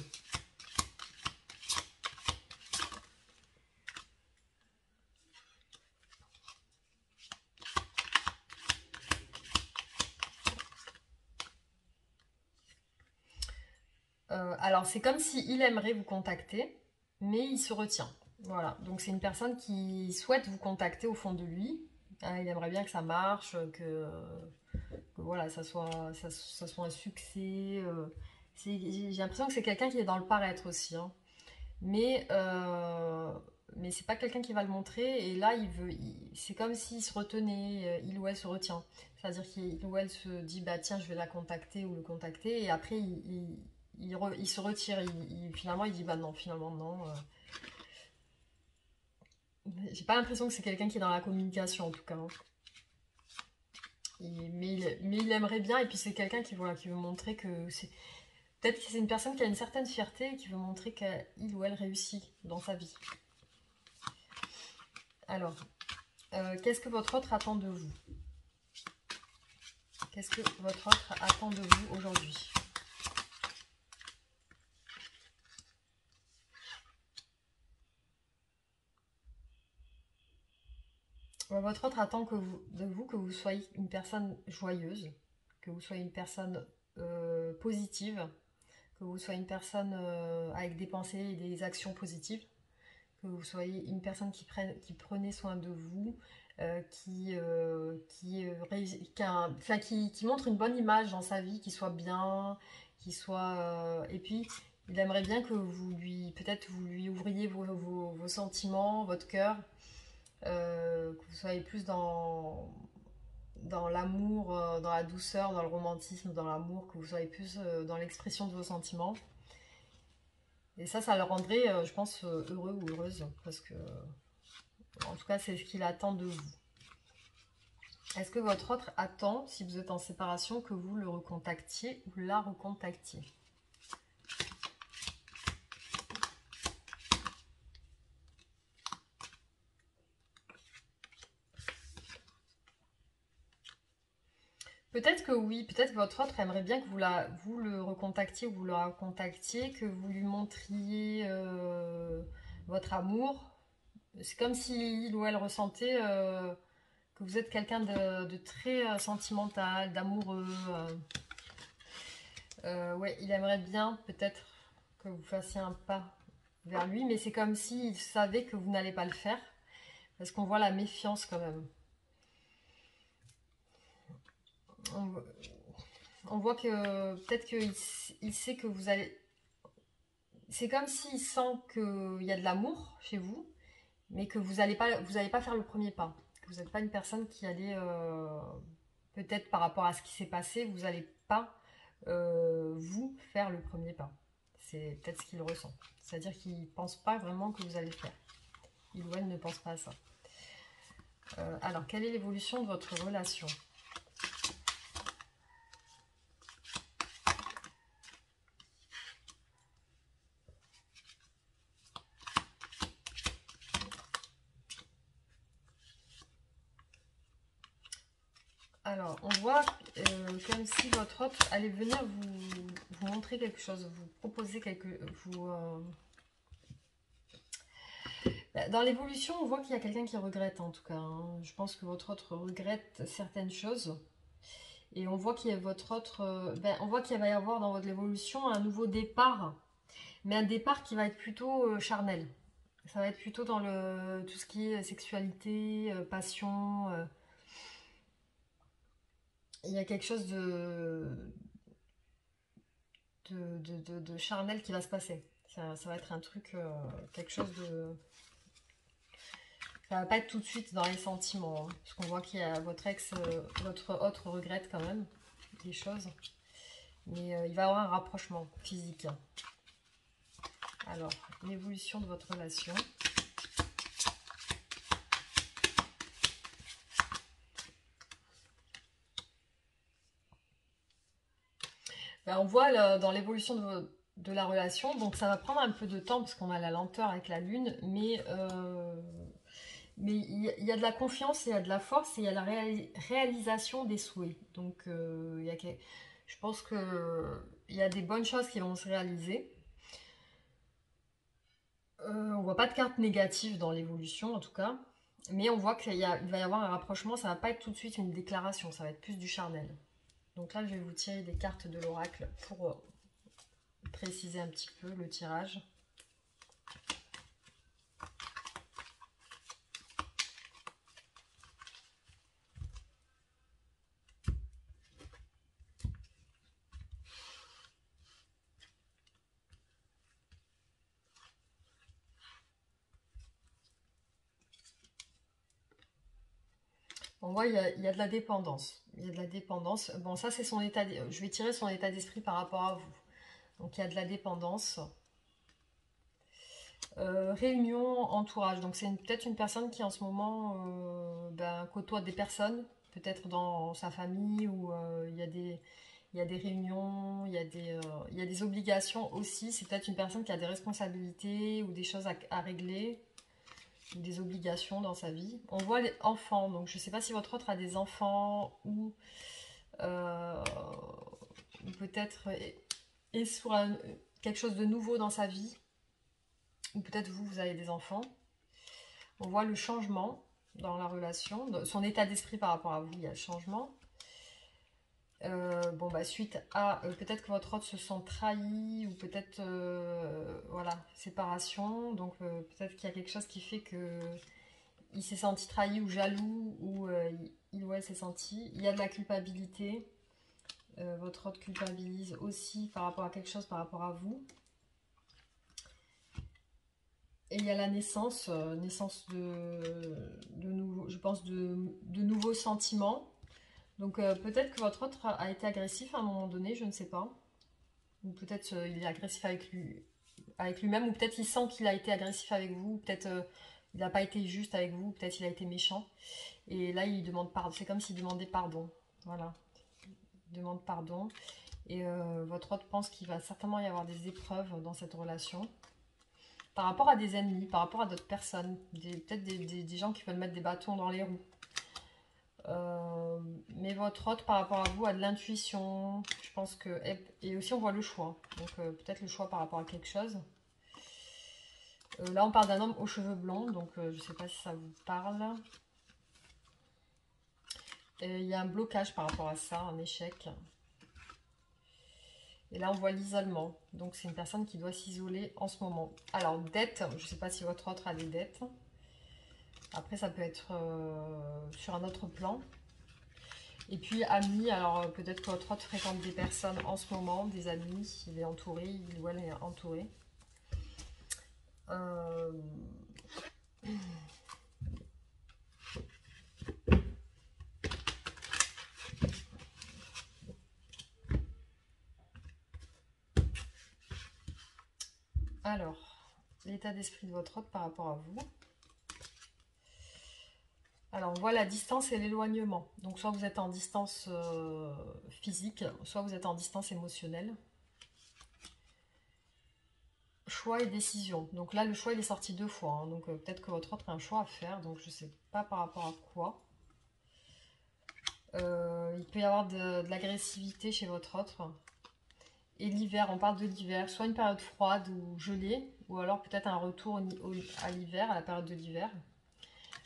S1: Alors c'est comme s'il aimerait vous contacter, mais il se retient. Voilà, donc c'est une personne qui souhaite vous contacter au fond de lui. Hein, il aimerait bien que ça marche, que voilà, ça soit un succès. J'ai l'impression que c'est quelqu'un qui est dans le paraître aussi. Hein. Mais, mais c'est pas quelqu'un qui va le montrer. Et là, c'est comme s'il se retenait, il ou elle se retient. C'est-à-dire qu'il ou elle se dit, bah tiens, je vais la contacter ou le contacter. Et après, il se retire. Finalement, il dit, bah non, finalement, non. J'ai pas l'impression que c'est quelqu'un qui est dans la communication, en tout cas. Hein. Mais il aimerait bien. Et puis, c'est quelqu'un voilà, qui veut montrer que c'est. Peut-être que c'est une personne qui a une certaine fierté et qui veut montrer qu'il ou elle réussit dans sa vie. Alors, qu'est-ce que votre autre attend de vous? Qu'est-ce que votre autre attend de vous aujourd'hui? Votre autre attend de vous que vous soyez une personne joyeuse, que vous soyez une personne positive, que vous soyez une personne avec des pensées et des actions positives, que vous soyez une personne qui prenait soin de vous, qui montre une bonne image dans sa vie, qui soit bien, et puis il aimerait bien que peut-être vous lui ouvriez vos sentiments, votre cœur, que vous soyez plus dans l'amour, dans la douceur, dans le romantisme, dans l'amour, que vous soyez plus dans l'expression de vos sentiments. Et ça le rendrait, je pense, heureux ou heureuse, parce que, en tout cas, c'est ce qu'il attend de vous. Est-ce que votre autre attend, si vous êtes en séparation, que vous le recontactiez ou la recontactiez? Peut-être que oui, peut-être que votre autre aimerait bien que vous le recontactiez ou vous le recontactiez, que vous lui montriez votre amour. C'est comme s'il ou elle ressentait que vous êtes quelqu'un de très sentimental, d'amoureux. Ouais, il aimerait bien peut-être que vous fassiez un pas vers lui, mais c'est comme s'il savait que vous n'allez pas le faire, parce qu'on voit la méfiance quand même. On, on voit que peut-être qu'il sait que vous allez... C'est comme s'il sent qu'il y a de l'amour chez vous, mais que vous allez pas faire le premier pas. Que vous n'êtes pas une personne qui allait, peut-être par rapport à ce qui s'est passé, vous n'allez pas vous faire le premier pas. C'est peut-être ce qu'il ressent. C'est-à-dire qu'il ne pense pas vraiment que vous allez le faire. Il ou elle ne pense pas à ça. Alors, quelle est l'évolution de votre relation? Alors, on voit comme si votre autre allait venir vous montrer quelque chose, vous proposer Dans l'évolution, on voit qu'il y a quelqu'un qui regrette en tout cas, hein. Je pense que votre autre regrette certaines choses. Et on voit qu'il y a votre autre... on voit qu'il va y avoir dans votre évolution un nouveau départ. Mais un départ qui va être plutôt charnel. Ça va être plutôt dans tout ce qui est sexualité, passion. Il y a quelque chose de charnel qui va se passer. Ça va être un truc, quelque chose de... Ça va pas être tout de suite dans les sentiments, hein, parce qu'on voit qu'il y a votre ex, votre autre regrette quand même des choses. Mais il va y avoir un rapprochement physique. Alors, l'évolution de votre relation. On voit dans l'évolution de la relation, donc ça va prendre un peu de temps parce qu'on a la lenteur avec la lune, mais il y a de la confiance, il y a de la force et il y a la réalisation des souhaits. Donc je pense qu'il y a des bonnes choses qui vont se réaliser. On voit pas de carte négative dans l'évolution en tout cas, mais on voit qu'il va y avoir un rapprochement, ça va pas être tout de suite une déclaration, ça va être plus du charnel. Donc là je vais vous tirer des cartes de l'oracle pour préciser un petit peu le tirage. On voit il y a de la dépendance. Il y a de la dépendance. Bon, ça c'est son état. Je vais tirer son état d'esprit par rapport à vous. Donc il y a de la dépendance. Réunion, entourage. Donc c'est peut-être une personne qui en ce moment côtoie des personnes, peut-être dans sa famille où il y a des réunions, il y a des obligations aussi. C'est peut-être une personne qui a des responsabilités ou des choses à régler, ou des obligations dans sa vie. On voit les enfants, donc je ne sais pas si votre autre a des enfants ou peut-être est sur quelque chose de nouveau dans sa vie. Ou peut-être vous avez des enfants. On voit le changement dans la relation, son état d'esprit par rapport à vous, il y a le changement. Suite à peut-être que votre autre se sent trahi ou peut-être voilà, séparation. Donc peut-être qu'il y a quelque chose qui fait que il s'est senti trahi ou jaloux ou il ou elle s'est senti. Il y a de la culpabilité. Votre autre culpabilise aussi par rapport à quelque chose par rapport à vous. Et il y a la naissance de nouveaux, je pense, de nouveaux sentiments. Donc peut-être que votre autre a été agressif à un moment donné, je ne sais pas. Ou peut-être il est agressif avec lui-même, ou peut-être il sent qu'il a été agressif avec vous, peut-être il n'a pas été juste avec vous, peut-être il a été méchant. Et là il demande pardon, c'est comme s'il demandait pardon. Voilà, il demande pardon. Et votre autre pense qu'il va certainement y avoir des épreuves dans cette relation. Par rapport à des ennemis, par rapport à d'autres personnes, peut-être des gens qui veulent mettre des bâtons dans les roues. Mais votre autre par rapport à vous a de l'intuition, je pense que... Et aussi on voit le choix, donc peut-être le choix par rapport à quelque chose. Là on parle d'un homme aux cheveux blonds, donc je ne sais pas si ça vous parle. Il y a un blocage par rapport à ça, un échec. Et là, on voit l'isolement. Donc, c'est une personne qui doit s'isoler en ce moment. Alors, dette, je ne sais pas si votre autre a des dettes. Après, ça peut être sur un autre plan. Et puis, amis, alors peut-être que votre autre fréquente des personnes en ce moment, des amis, il est entouré, il ou elle est entouré. Alors, l'état d'esprit de votre autre par rapport à vous. Alors, on voit la distance et l'éloignement. Donc, soit vous êtes en distance physique, soit vous êtes en distance émotionnelle. Choix et décision. Donc là, le choix, il est sorti 2 fois. Hein. Donc, peut-être que votre autre a un choix à faire. Donc, je ne sais pas par rapport à quoi. Il peut y avoir de l'agressivité chez votre autre. et l'hiver, on parle de l'hiver, soit une période froide ou gelée, ou alors peut-être un retour à l'hiver, à la période de l'hiver.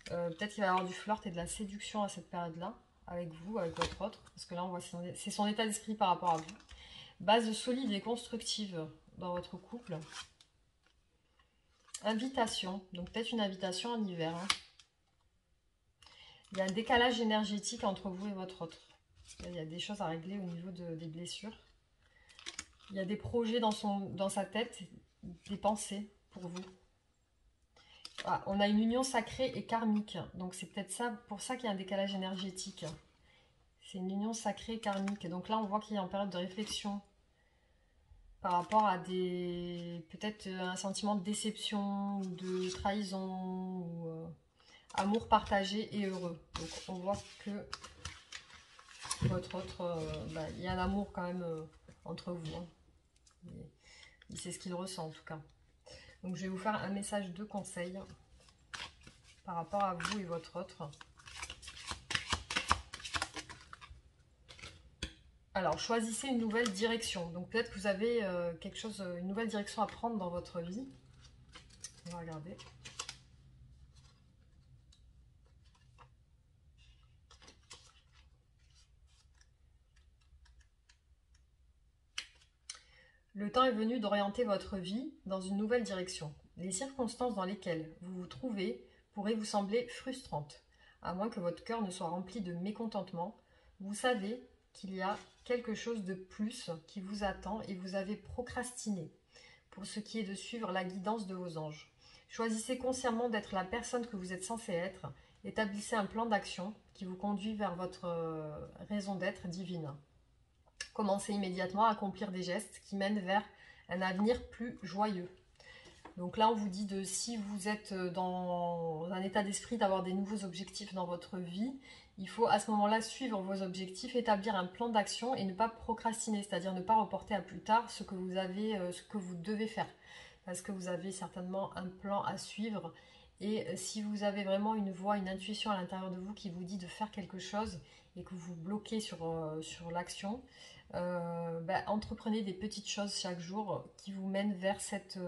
S1: Peut-être qu'il va y avoir du flirt et de la séduction à cette période-là, avec vous, avec votre autre, parce que là on voit c'est son état d'esprit par rapport à vous. Base solide et constructive dans votre couple. Invitation, donc peut-être une invitation en hiver. Hein. Il y a un décalage énergétique entre vous et votre autre. Il y a des choses à régler au niveau des blessures. Il y a des projets dans sa tête, des pensées pour vous. Ah, on a une union sacrée et karmique. Donc c'est peut-être ça, pour ça qu'il y a un décalage énergétique. C'est une union sacrée et karmique. Donc là, on voit qu'il est en période de réflexion par rapport à peut-être un sentiment de déception, ou de trahison, ou amour partagé et heureux. Donc on voit que votre autre, il y a un amour quand même entre vous. Hein. Il sait ce qu'il ressent en tout cas. Donc je vais vous faire un message de conseil par rapport à vous et votre autre. Alors, choisissez une nouvelle direction. Donc, peut-être que vous avez une nouvelle direction à prendre dans votre vie. On va regarder. Le temps est venu d'orienter votre vie dans une nouvelle direction. Les circonstances dans lesquelles vous vous trouvez pourraient vous sembler frustrantes, à moins que votre cœur ne soit rempli de mécontentement. Vous savez qu'il y a quelque chose de plus qui vous attend et vous avez procrastiné pour ce qui est de suivre la guidance de vos anges. Choisissez consciemment d'être la personne que vous êtes censé être. Établissez un plan d'action qui vous conduit vers votre raison d'être divine. Commencez immédiatement à accomplir des gestes qui mènent vers un avenir plus joyeux. Donc là, on vous dit si vous êtes dans un état d'esprit d'avoir des nouveaux objectifs dans votre vie, il faut à ce moment-là suivre vos objectifs, établir un plan d'action et ne pas procrastiner, c'est-à-dire ne pas reporter à plus tard ce que vous devez faire. Parce que vous avez certainement un plan à suivre. Et si vous avez vraiment une voix, une intuition à l'intérieur de vous qui vous dit de faire quelque chose et que vous bloquez sur l'action, entreprenez des petites choses chaque jour qui vous mènent vers cette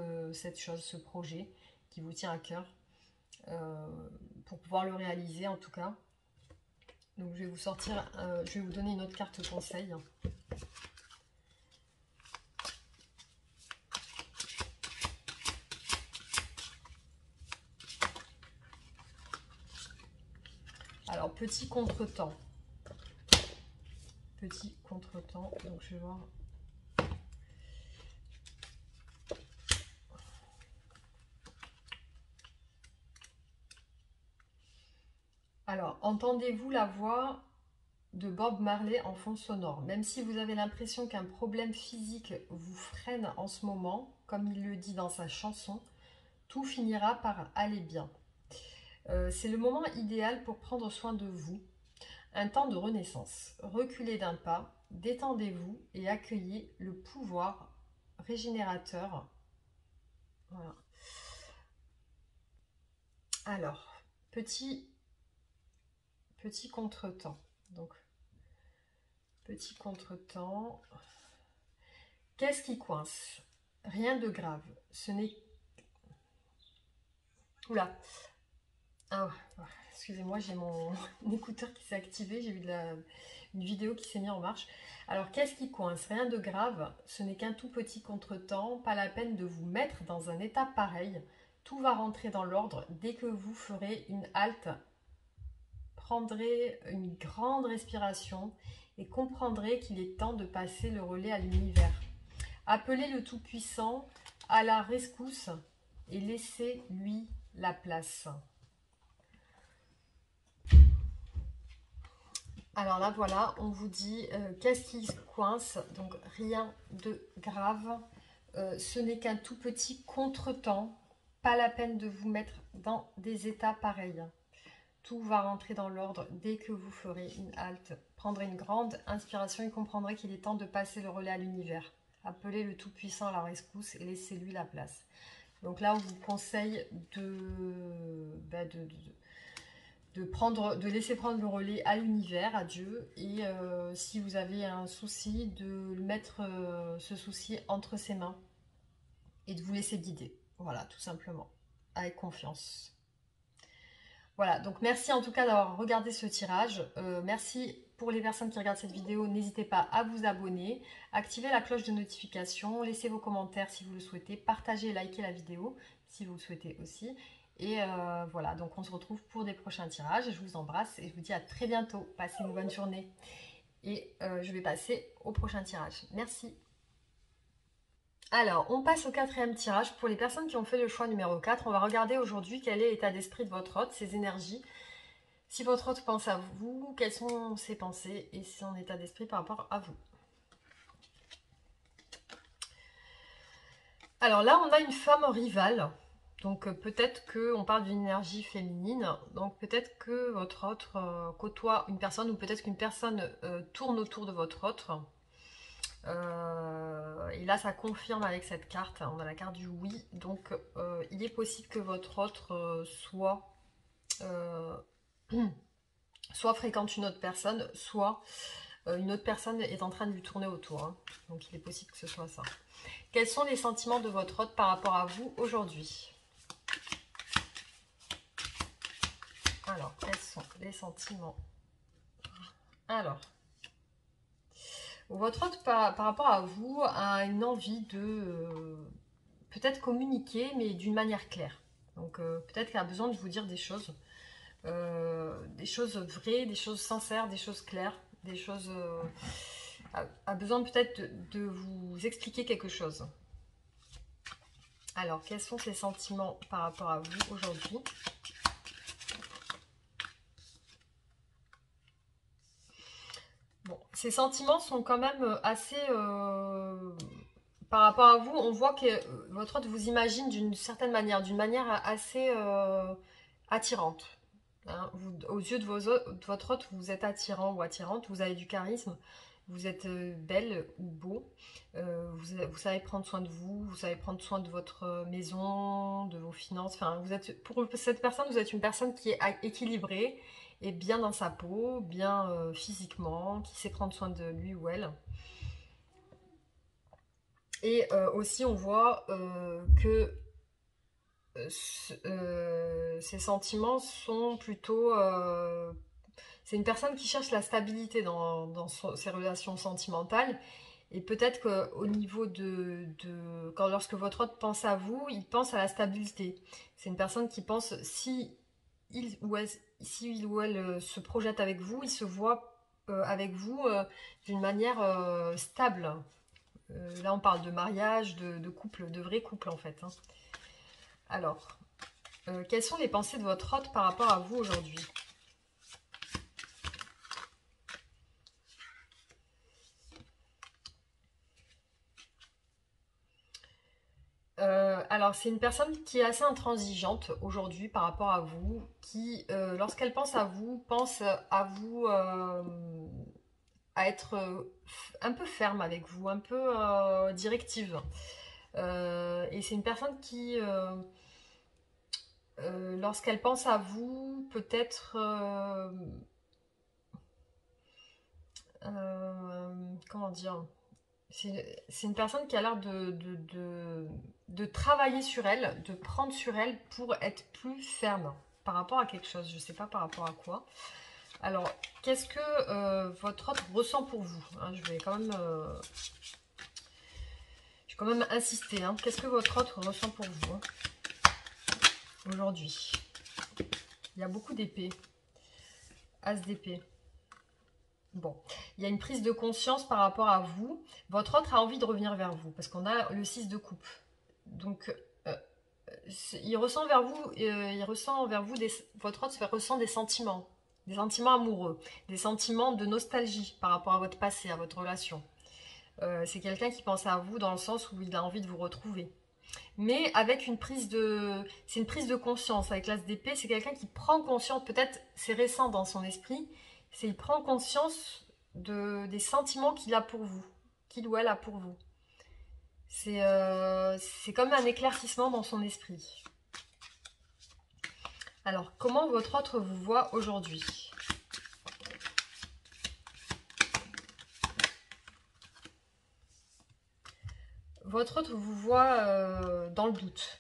S1: chose, ce projet qui vous tient à cœur pour pouvoir le réaliser en tout cas. Donc je vais je vais vous donner une autre carte conseil. Alors petit contretemps. Petit contretemps, donc je vais voir. Alors, entendez-vous la voix de Bob Marley en fond sonore? Même si vous avez l'impression qu'un problème physique vous freine en ce moment, comme il le dit dans sa chanson, tout finira par aller bien. C'est le moment idéal pour prendre soin de vous. Un temps de renaissance. Reculez d'un pas, détendez-vous et accueillez le pouvoir régénérateur. Voilà. Alors, petit contretemps. Donc, petit contretemps. Qu'est-ce qui coince? Rien de grave. Ce n'est... Oula. Ah, excusez-moi, j'ai mon écouteur qui s'est activé. J'ai vu une vidéo qui s'est mise en marche. Alors, qu'est-ce qui coince? Rien de grave. Ce n'est qu'un tout petit contretemps. Pas la peine de vous mettre dans un état pareil. Tout va rentrer dans l'ordre dès que vous ferez une halte. Prendrez une grande respiration et comprendrez qu'il est temps de passer le relais à l'univers. Appelez le Tout-Puissant à la rescousse et laissez-lui la place. Alors là, voilà, on vous dit qu'est-ce qui coince? Donc, rien de grave. Ce n'est qu'un tout petit contretemps. Pas la peine de vous mettre dans des états pareils. Tout va rentrer dans l'ordre dès que vous ferez une halte. Prendrez une grande inspiration et comprendrez qu'il est temps de passer le relais à l'univers. Appelez le Tout-Puissant à la rescousse et laissez-lui la place. Donc là, on vous conseille de de laisser prendre le relais à l'univers, à Dieu, et si vous avez un souci, de mettre ce souci entre ses mains et de vous laisser guider. Voilà, tout simplement, avec confiance. Voilà, donc merci en tout cas d'avoir regardé ce tirage. Merci pour les personnes qui regardent cette vidéo. N'hésitez pas à vous abonner, activer la cloche de notification, laissez vos commentaires si vous le souhaitez, partagez et likez la vidéo si vous le souhaitez aussi. Et voilà, donc on se retrouve pour des prochains tirages. Je vous embrasse et je vous dis à très bientôt. Passez une bonne journée. Et je vais passer au prochain tirage. Merci. Alors, on passe au quatrième tirage. Pour les personnes qui ont fait le choix numéro 4, on va regarder aujourd'hui quel est l'état d'esprit de votre hôte, ses énergies. Si votre hôte pense à vous, quelles sont ses pensées et son état d'esprit par rapport à vous. Alors là, on a une femme rivale. Donc peut-être qu'on parle d'une énergie féminine. Donc peut-être que votre hôte côtoie une personne ou peut-être qu'une personne tourne autour de votre hôte. Et là, ça confirme avec cette carte. On a la carte du oui. Donc il est possible que votre hôte soit fréquente une autre personne, soit une autre personne est en train de lui tourner autour. Hein. Donc il est possible que ce soit ça. Quels sont les sentiments de votre hôte par rapport à vous aujourd'hui? Alors, quels sont les sentiments? Alors, votre hôte par rapport à vous a une envie de peut-être communiquer, mais d'une manière claire. Donc peut-être qu'il a besoin de vous dire des choses vraies, des choses sincères, des choses claires, des choses... a besoin peut-être de vous expliquer quelque chose. Alors, quels sont ces sentiments par rapport à vous aujourd'hui? Bon, ces sentiments sont quand même assez... par rapport à vous, on voit que votre hôte vous imagine d'une certaine manière, d'une manière assez attirante. Hein. Aux yeux de votre hôte, vous êtes attirant ou attirante, vous avez du charisme, vous êtes belle ou beau, vous savez prendre soin de vous, vous savez prendre soin de votre maison, de vos finances. Enfin, pour cette personne, vous êtes une personne qui est équilibrée et bien dans sa peau, bien physiquement, qui sait prendre soin de lui ou elle. Et aussi, on voit que ces sentiments sont plutôt... c'est une personne qui cherche la stabilité dans ses relations sentimentales. Et peut-être qu'au niveau lorsque votre hôte pense à vous, il pense à la stabilité. C'est une personne qui pense, si il ou elle se projette avec vous, il se voit avec vous d'une manière stable. Là, on parle de mariage, de couple, de vrai couple en fait. Hein. Alors, quelles sont les pensées de votre hôte par rapport à vous aujourd'hui? Alors, c'est une personne qui est assez intransigeante aujourd'hui par rapport à vous, qui, lorsqu'elle pense à vous à être un peu ferme avec vous, un peu directive. Et c'est une personne qui, lorsqu'elle pense à vous, peut-être... comment dire? C'est une personne qui a l'air de travailler sur elle, de prendre sur elle pour être plus ferme par rapport à quelque chose. Je ne sais pas par rapport à quoi. Alors, qu'est-ce que votre hôte ressent pour vous? Hein, je vais quand même insister. Hein. Qu'est-ce que votre hôte ressent pour vous hein, aujourd'hui? Il y a beaucoup d'épées. As d'épée. Bon, il y a une prise de conscience par rapport à vous. Votre hôte a envie de revenir vers vous parce qu'on a le 6 de coupe. Donc, il ressent vers vous, votre hôte ressent des sentiments amoureux, des sentiments de nostalgie par rapport à votre passé, à votre relation. C'est quelqu'un qui pense à vous dans le sens où il a envie de vous retrouver. Mais avec c'est une prise de conscience. Avec l'as d'épée, c'est quelqu'un qui prend conscience, peut-être c'est récent dans son esprit, il prend conscience des sentiments qu'il a pour vous, qu'il ou elle a pour vous. C'est comme un éclaircissement dans son esprit. Alors, comment votre autre vous voit aujourd'hui? Votre autre vous voit dans le doute.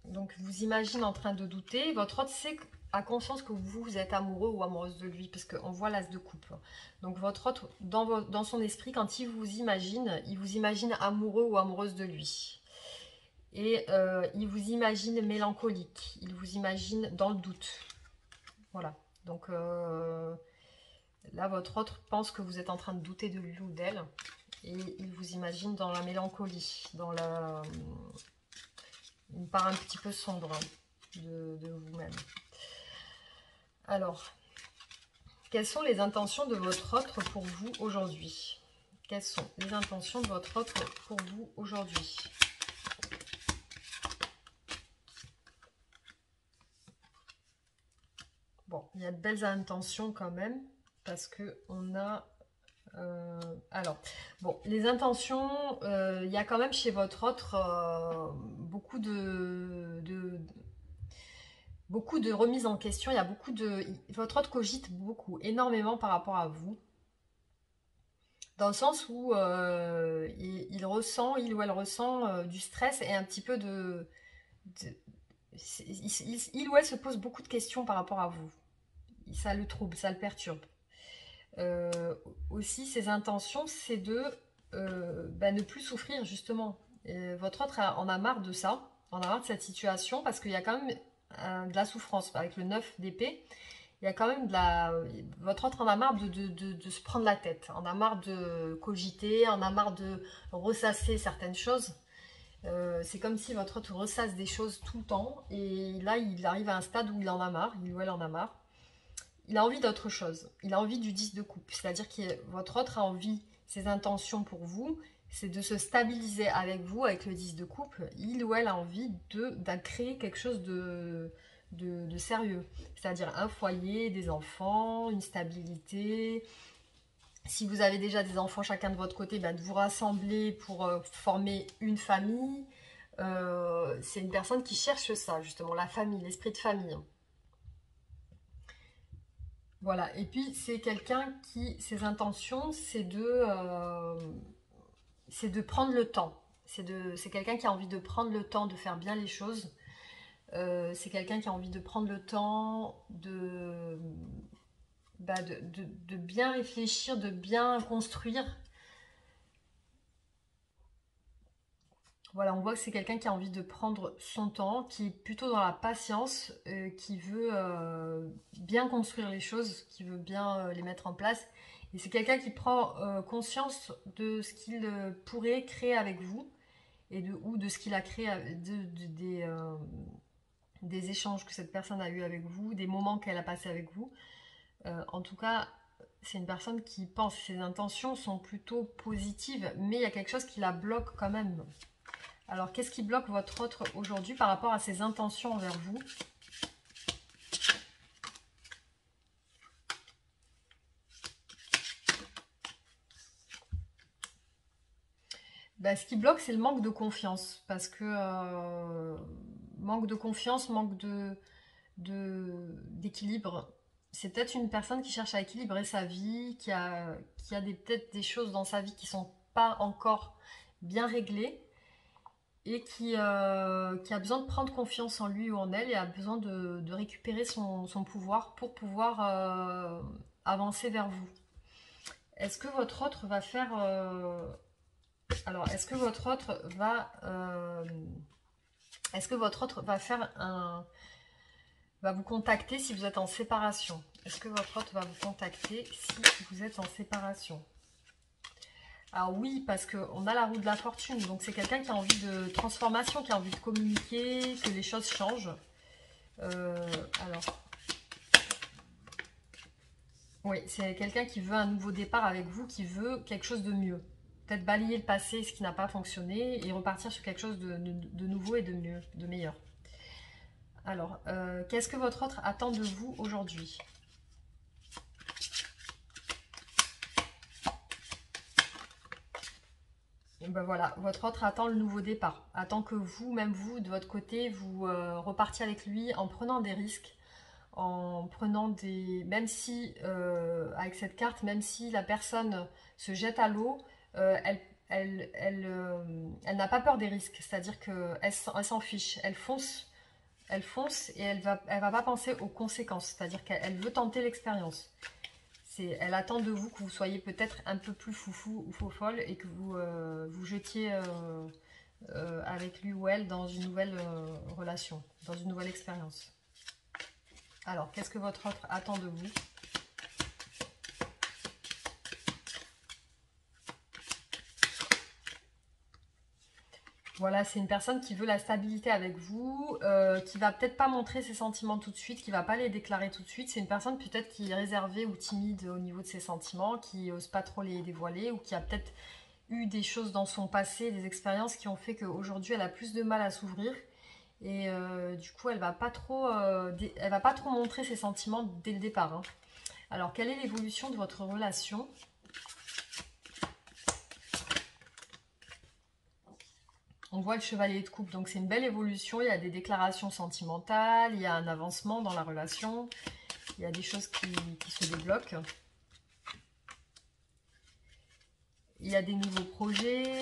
S1: Donc, vous imagine en train de douter. Votre autre a conscience que vous êtes amoureux ou amoureuse de lui, parce qu'on voit l'as de coupe. Donc, votre autre, dans son esprit, quand il vous imagine amoureux ou amoureuse de lui. Et il vous imagine mélancolique. Il vous imagine dans le doute. Voilà. Donc, là, votre autre pense que vous êtes en train de douter de lui ou d'elle. Et il vous imagine dans la mélancolie, dans une part un petit peu sombre de vous-même. Alors, quelles sont les intentions de votre autre pour vous aujourd'hui? Quelles sont les intentions de votre autre pour vous aujourd'hui? Bon, il y a de belles intentions quand même, parce que on a... alors, bon, les intentions, il y a quand même chez votre autre beaucoup beaucoup de remises en question. Il y a votre autre cogite beaucoup, énormément par rapport à vous. Dans le sens où il ressent, il ou elle ressent du stress et un petit peu il ou elle se pose beaucoup de questions par rapport à vous. Ça le trouble, ça le perturbe. Aussi, ses intentions, c'est de ne plus souffrir, justement. Votre autre en a marre de ça, en a marre de cette situation, parce qu'il y a quand même de la souffrance. Avec le 9 d'épée, il y a quand même votre autre en a marre de se prendre la tête, en a marre de cogiter, en a marre de ressasser certaines choses. C'est comme si votre autre ressasse des choses tout le temps, et là, il arrive à un stade où il en a marre, il ou elle en a marre. Il a envie d'autre chose. Il a envie du 10 de coupe. C'est-à-dire que votre autre a envie, ses intentions pour vous, c'est de se stabiliser avec vous, avec le 10 de coupe. Il ou elle a envie de créer quelque chose de sérieux. C'est-à-dire un foyer, des enfants, une stabilité. Si vous avez déjà des enfants chacun de votre côté, de vous rassembler pour former une famille. C'est une personne qui cherche ça, justement, la famille, l'esprit de famille. Voilà, et puis c'est quelqu'un qui, ses intentions, c'est de prendre le temps. C'est quelqu'un qui a envie de prendre le temps de faire bien les choses. C'est quelqu'un qui a envie de prendre le temps de bien réfléchir, de bien construire. Voilà, on voit que c'est quelqu'un qui a envie de prendre son temps, qui est plutôt dans la patience, qui veut bien construire les choses, qui veut bien les mettre en place. Et c'est quelqu'un qui prend conscience de ce qu'il pourrait créer avec vous, ou de ce qu'il a créé, des échanges que cette personne a eu avec vous, des moments qu'elle a passés avec vous. En tout cas, c'est une personne qui pense, ses intentions sont plutôt positives, mais il y a quelque chose qui la bloque quand même. Alors, qu'est-ce qui bloque votre autre aujourd'hui par rapport à ses intentions envers vous? Ce qui bloque, c'est le manque de confiance. Parce que manque de confiance, manque d'équilibre. C'est peut-être une personne qui cherche à équilibrer sa vie, qui a peut-être des choses dans sa vie qui ne sont pas encore bien réglées, et qui a besoin de prendre confiance en lui ou en elle, et a besoin de récupérer son pouvoir pour pouvoir avancer vers vous. Est-ce que votre autre va faire... alors, est-ce que votre autre va... est-ce que votre autre va faire va vous contacter si vous êtes en séparation? Est-ce que votre autre va vous contacter si vous êtes en séparation? Alors oui, parce qu'on a la roue de la fortune, donc c'est quelqu'un qui a envie de transformation, qui a envie de communiquer, que les choses changent. Alors, oui, c'est quelqu'un qui veut un nouveau départ avec vous, qui veut quelque chose de mieux. Peut-être balayer le passé, ce qui n'a pas fonctionné, et repartir sur quelque chose de nouveau et de mieux, de meilleur. Alors, qu'est-ce que votre autre attend de vous aujourd'hui? Et ben voilà, votre autre attend le nouveau départ. Attend que vous, même vous, de votre côté, vous repartiez avec lui en prenant des risques, en prenant des... Même si, avec cette carte, même si la personne se jette à l'eau, elle n'a pas peur des risques. C'est-à-dire qu'elle s'en fiche. Elle fonce et elle va pas penser aux conséquences. C'est-à-dire qu'elle veut tenter l'expérience. Elle attend de vous que vous soyez peut-être un peu plus foufou ou faux folle et que vous vous jetiez avec lui ou elle dans une nouvelle relation, dans une nouvelle expérience. Alors, qu'est-ce que votre autre attend de vous? Voilà, c'est une personne qui veut la stabilité avec vous, qui va peut-être pas montrer ses sentiments tout de suite, qui va pas les déclarer tout de suite. C'est une personne peut-être qui est réservée ou timide au niveau de ses sentiments, qui n'ose pas trop les dévoiler ou qui a peut-être eu des choses dans son passé, des expériences qui ont fait qu'aujourd'hui elle a plus de mal à s'ouvrir. Et du coup, elle va pas trop montrer ses sentiments dès le départ, hein. Alors, quelle est l'évolution de votre relation? On voit le chevalier de coupe, donc c'est une belle évolution. Il y a des déclarations sentimentales, il y a un avancement dans la relation, il y a des choses qui se débloquent. Il y a des nouveaux projets,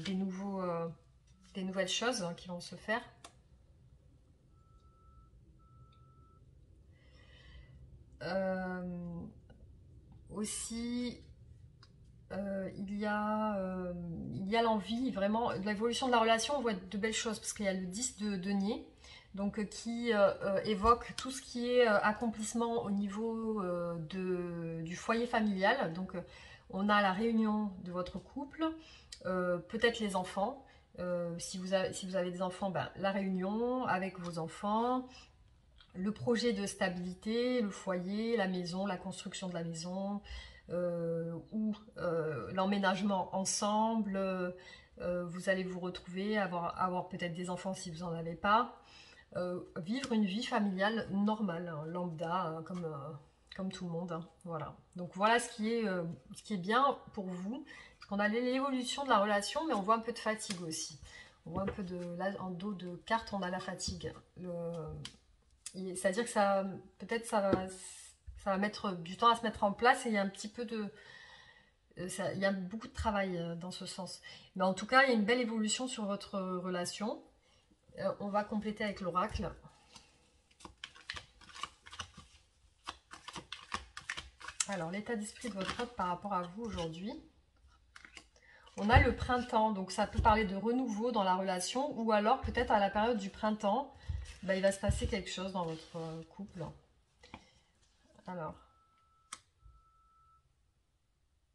S1: des nouvelles choses qui vont se faire. Aussi, il y a l'envie, vraiment, de l'évolution de la relation. On voit de belles choses parce qu'il y a le 10 de denier, donc qui évoque tout ce qui est accomplissement au niveau du foyer familial. Donc, on a la réunion de votre couple, peut-être les enfants. Si vous avez des enfants, ben, la réunion avec vos enfants, le projet de stabilité, le foyer, la maison, la construction de la maison, ou l'emménagement ensemble. Vous allez vous retrouver, avoir peut-être des enfants si vous n'en avez pas. Vivre une vie familiale normale, hein, lambda, hein, comme tout le monde, hein, voilà. Donc voilà ce qui est bien pour vous. Parce qu'on a l'évolution de la relation, mais on voit un peu de fatigue aussi. On voit un peu là, en dos de carte, on a la fatigue. C'est-à-dire que ça, peut-être ça va mettre du temps à se mettre en place et il y a un petit peu il y a beaucoup de travail dans ce sens. Mais en tout cas, il y a une belle évolution sur votre relation. On va compléter avec l'oracle. Alors, l'état d'esprit de votre hôte par rapport à vous aujourd'hui. On a le printemps, donc ça peut parler de renouveau dans la relation ou alors peut-être à la période du printemps, bah, il va se passer quelque chose dans votre couple.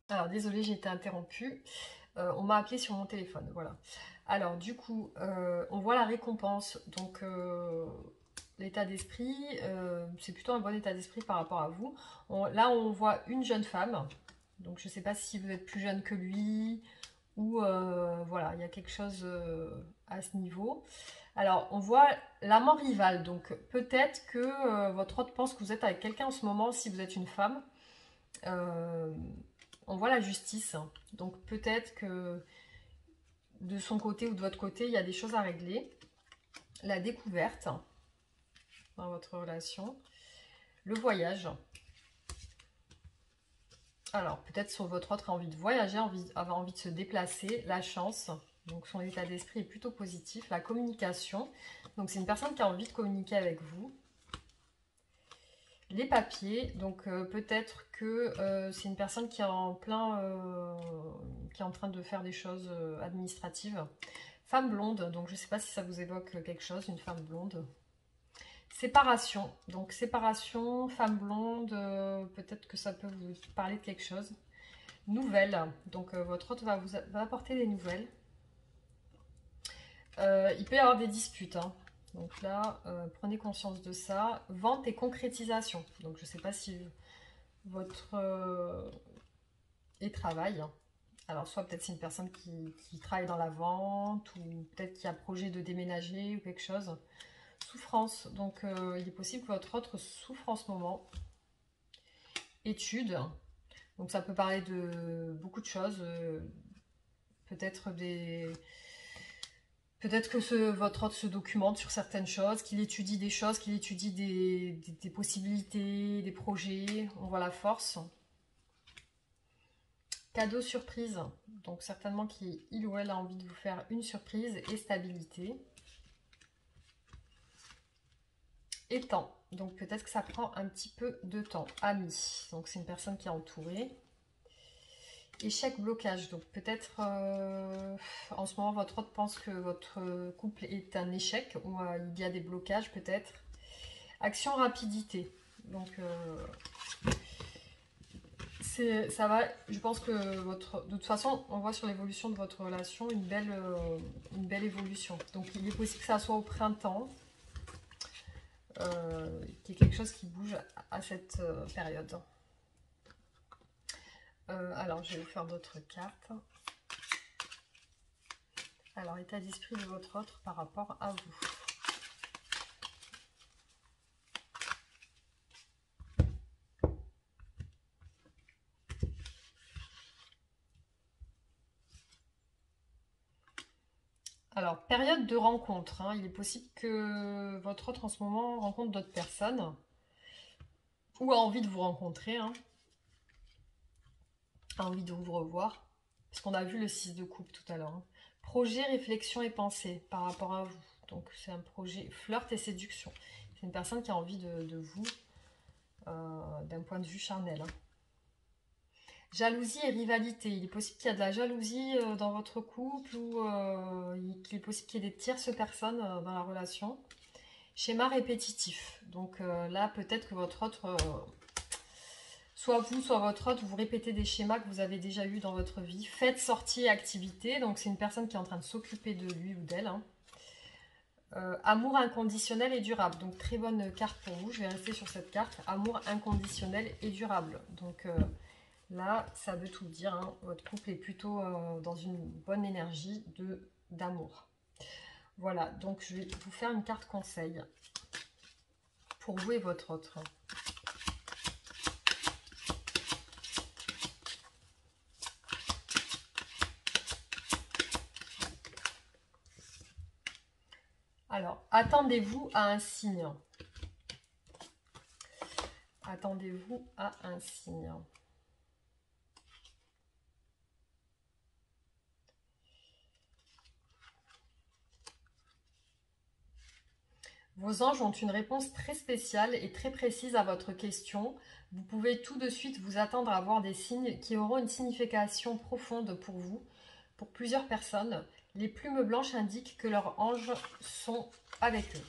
S1: Alors désolée, j'ai été interrompue. On m'a appelé sur mon téléphone, voilà. Alors du coup, on voit la récompense, donc l'état d'esprit, c'est plutôt un bon état d'esprit par rapport à vous. Là, on voit une jeune femme, donc je ne sais pas si vous êtes plus jeune que lui, ou voilà, il y a quelque chose à ce niveau. Alors, on voit l'amant rival, donc peut-être que votre hôte pense que vous êtes avec quelqu'un en ce moment, si vous êtes une femme. On voit la justice, donc peut-être que de son côté ou de votre côté, il y a des choses à régler. La découverte dans votre relation. Le voyage. Alors, peut-être sur votre autre a envie de voyager, avoir envie de se déplacer. La chance. Donc, son état d'esprit est plutôt positif. La communication. Donc, c'est une personne qui a envie de communiquer avec vous. Les papiers. Donc, peut-être que c'est une personne qui est qui est en train de faire des choses administratives. Femme blonde. Donc, je ne sais pas si ça vous évoque quelque chose, une femme blonde. Séparation. Donc, séparation, femme blonde, peut-être que ça peut vous parler de quelque chose. Nouvelles. Donc, votre hôte va apporter des nouvelles. Il peut y avoir des disputes, hein. Donc là, prenez conscience de ça. Vente et concrétisation. Donc, je ne sais pas si votre et travail. Alors, soit peut-être c'est une personne qui travaille dans la vente ou peut-être qui a projet de déménager ou quelque chose. Souffrance, donc il est possible que votre autre souffre en ce moment. Études, donc ça peut parler de beaucoup de choses, peut-être Peut-être que votre hôte se documente sur certaines choses, qu'il étudie des choses, qu'il étudie des possibilités, des projets. On voit la force. Cadeau surprise. Donc certainement qu'il ou elle a envie de vous faire une surprise et stabilité. Et temps. Donc peut-être que ça prend un petit peu de temps. Ami. Donc c'est une personne qui est entourée. Échec, blocage. Donc peut-être en ce moment votre hôte pense que votre couple est un échec ou il y a des blocages peut-être. Action, rapidité. Donc ça va. Je pense que de toute façon on voit sur l'évolution de votre relation une belle évolution. Donc il est possible que ça soit au printemps, qu'il y ait quelque chose qui bouge à cette période. Alors, je vais vous faire d'autres cartes. Alors, état d'esprit de votre autre par rapport à vous. Alors, période de rencontre. Hein. Il est possible que votre autre en ce moment rencontre d'autres personnes ou a envie de vous rencontrer, hein. A envie de vous revoir. Parce qu'on a vu le 6 de coupe tout à l'heure. Hein. Projet, réflexion et pensée par rapport à vous. Donc, c'est un projet flirt et séduction. C'est une personne qui a envie de vous d'un point de vue charnel. Hein. Jalousie et rivalité. Il est possible qu'il y a de la jalousie dans votre couple ou qu'il est possible qu'il y ait des tierces personnes dans la relation. Schéma répétitif. Donc là, peut-être que votre autre, soit vous, soit votre autre, vous répétez des schémas que vous avez déjà eus dans votre vie. Faites, sortie et activité. Donc c'est une personne qui est en train de s'occuper de lui ou d'elle. Hein. Amour inconditionnel et durable. Donc très bonne carte pour vous. Je vais rester sur cette carte. Amour inconditionnel et durable. Donc là, ça veut tout dire. Hein. Votre couple est plutôt dans une bonne énergie d'amour. Voilà, donc je vais vous faire une carte conseil pour vous et votre autre. Alors, attendez-vous à un signe. Attendez-vous à un signe. Vos anges ont une réponse très spéciale et très précise à votre question. Vous pouvez tout de suite vous attendre à voir des signes qui auront une signification profonde pour vous. Pour plusieurs personnes, les plumes blanches indiquent que leurs anges sont avec eux.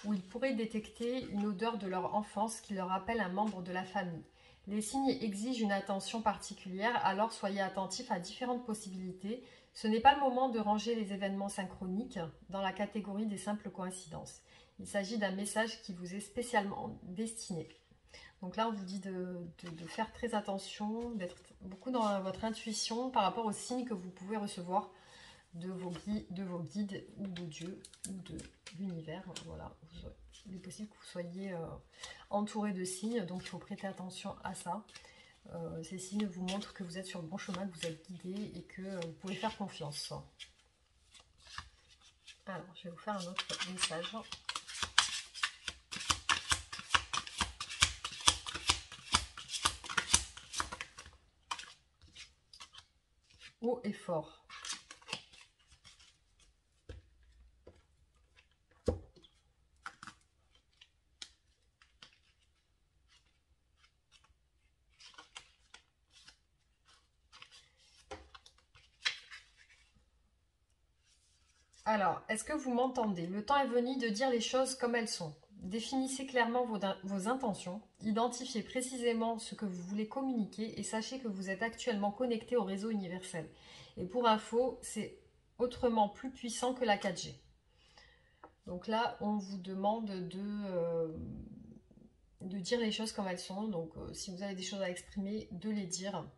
S1: Ou ils pourraient détecter une odeur de leur enfance qui leur rappelle un membre de la famille. Les signes exigent une attention particulière, alors soyez attentifs à différentes possibilités. Ce n'est pas le moment de ranger les événements synchroniques dans la catégorie des simples coïncidences. Il s'agit d'un message qui vous est spécialement destiné. Donc là, on vous dit de faire très attention, d'être beaucoup dans votre intuition par rapport aux signes que vous pouvez recevoir de vos guides ou de Dieu ou de l'univers. Voilà, il est possible que vous soyez entouré de signes, donc il faut prêter attention à ça. Ces signes vous montrent que vous êtes sur le bon chemin, que vous êtes guidé et que vous pouvez faire confiance. Alors, je vais vous faire un autre message. Haut et fort. Alors, est-ce que vous m'entendez? Le temps est venu de dire les choses comme elles sont. Définissez clairement vos intentions, identifiez précisément ce que vous voulez communiquer et sachez que vous êtes actuellement connecté au réseau universel. Et pour info, c'est autrement plus puissant que la 4G. Donc là, on vous demande de dire les choses comme elles sont. Donc si vous avez des choses à exprimer, de les dire,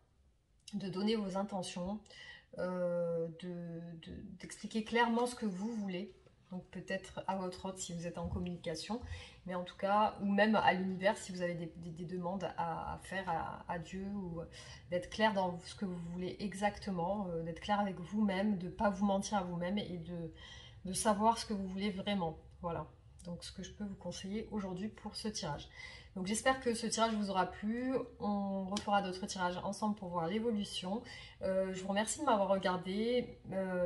S1: de donner vos intentions, d'expliquer clairement ce que vous voulez. Donc peut-être à votre autre si vous êtes en communication, mais en tout cas, ou même à l'univers si vous avez des demandes à faire à Dieu, ou d'être clair dans ce que vous voulez exactement, d'être clair avec vous-même, de ne pas vous mentir à vous-même et de savoir ce que vous voulez vraiment. Voilà, donc ce que je peux vous conseiller aujourd'hui pour ce tirage. Donc j'espère que ce tirage vous aura plu. On refera d'autres tirages ensemble pour voir l'évolution. Je vous remercie de m'avoir regardé.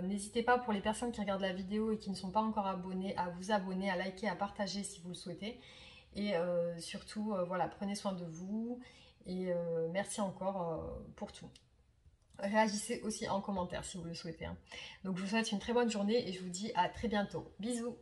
S1: N'hésitez pas, pour les personnes qui regardent la vidéo et qui ne sont pas encore abonnées, à vous abonner, à liker, à partager si vous le souhaitez. Et surtout, voilà, prenez soin de vous. Et merci encore pour tout. Réagissez aussi en commentaire si vous le souhaitez, hein. Donc je vous souhaite une très bonne journée et je vous dis à très bientôt. Bisous!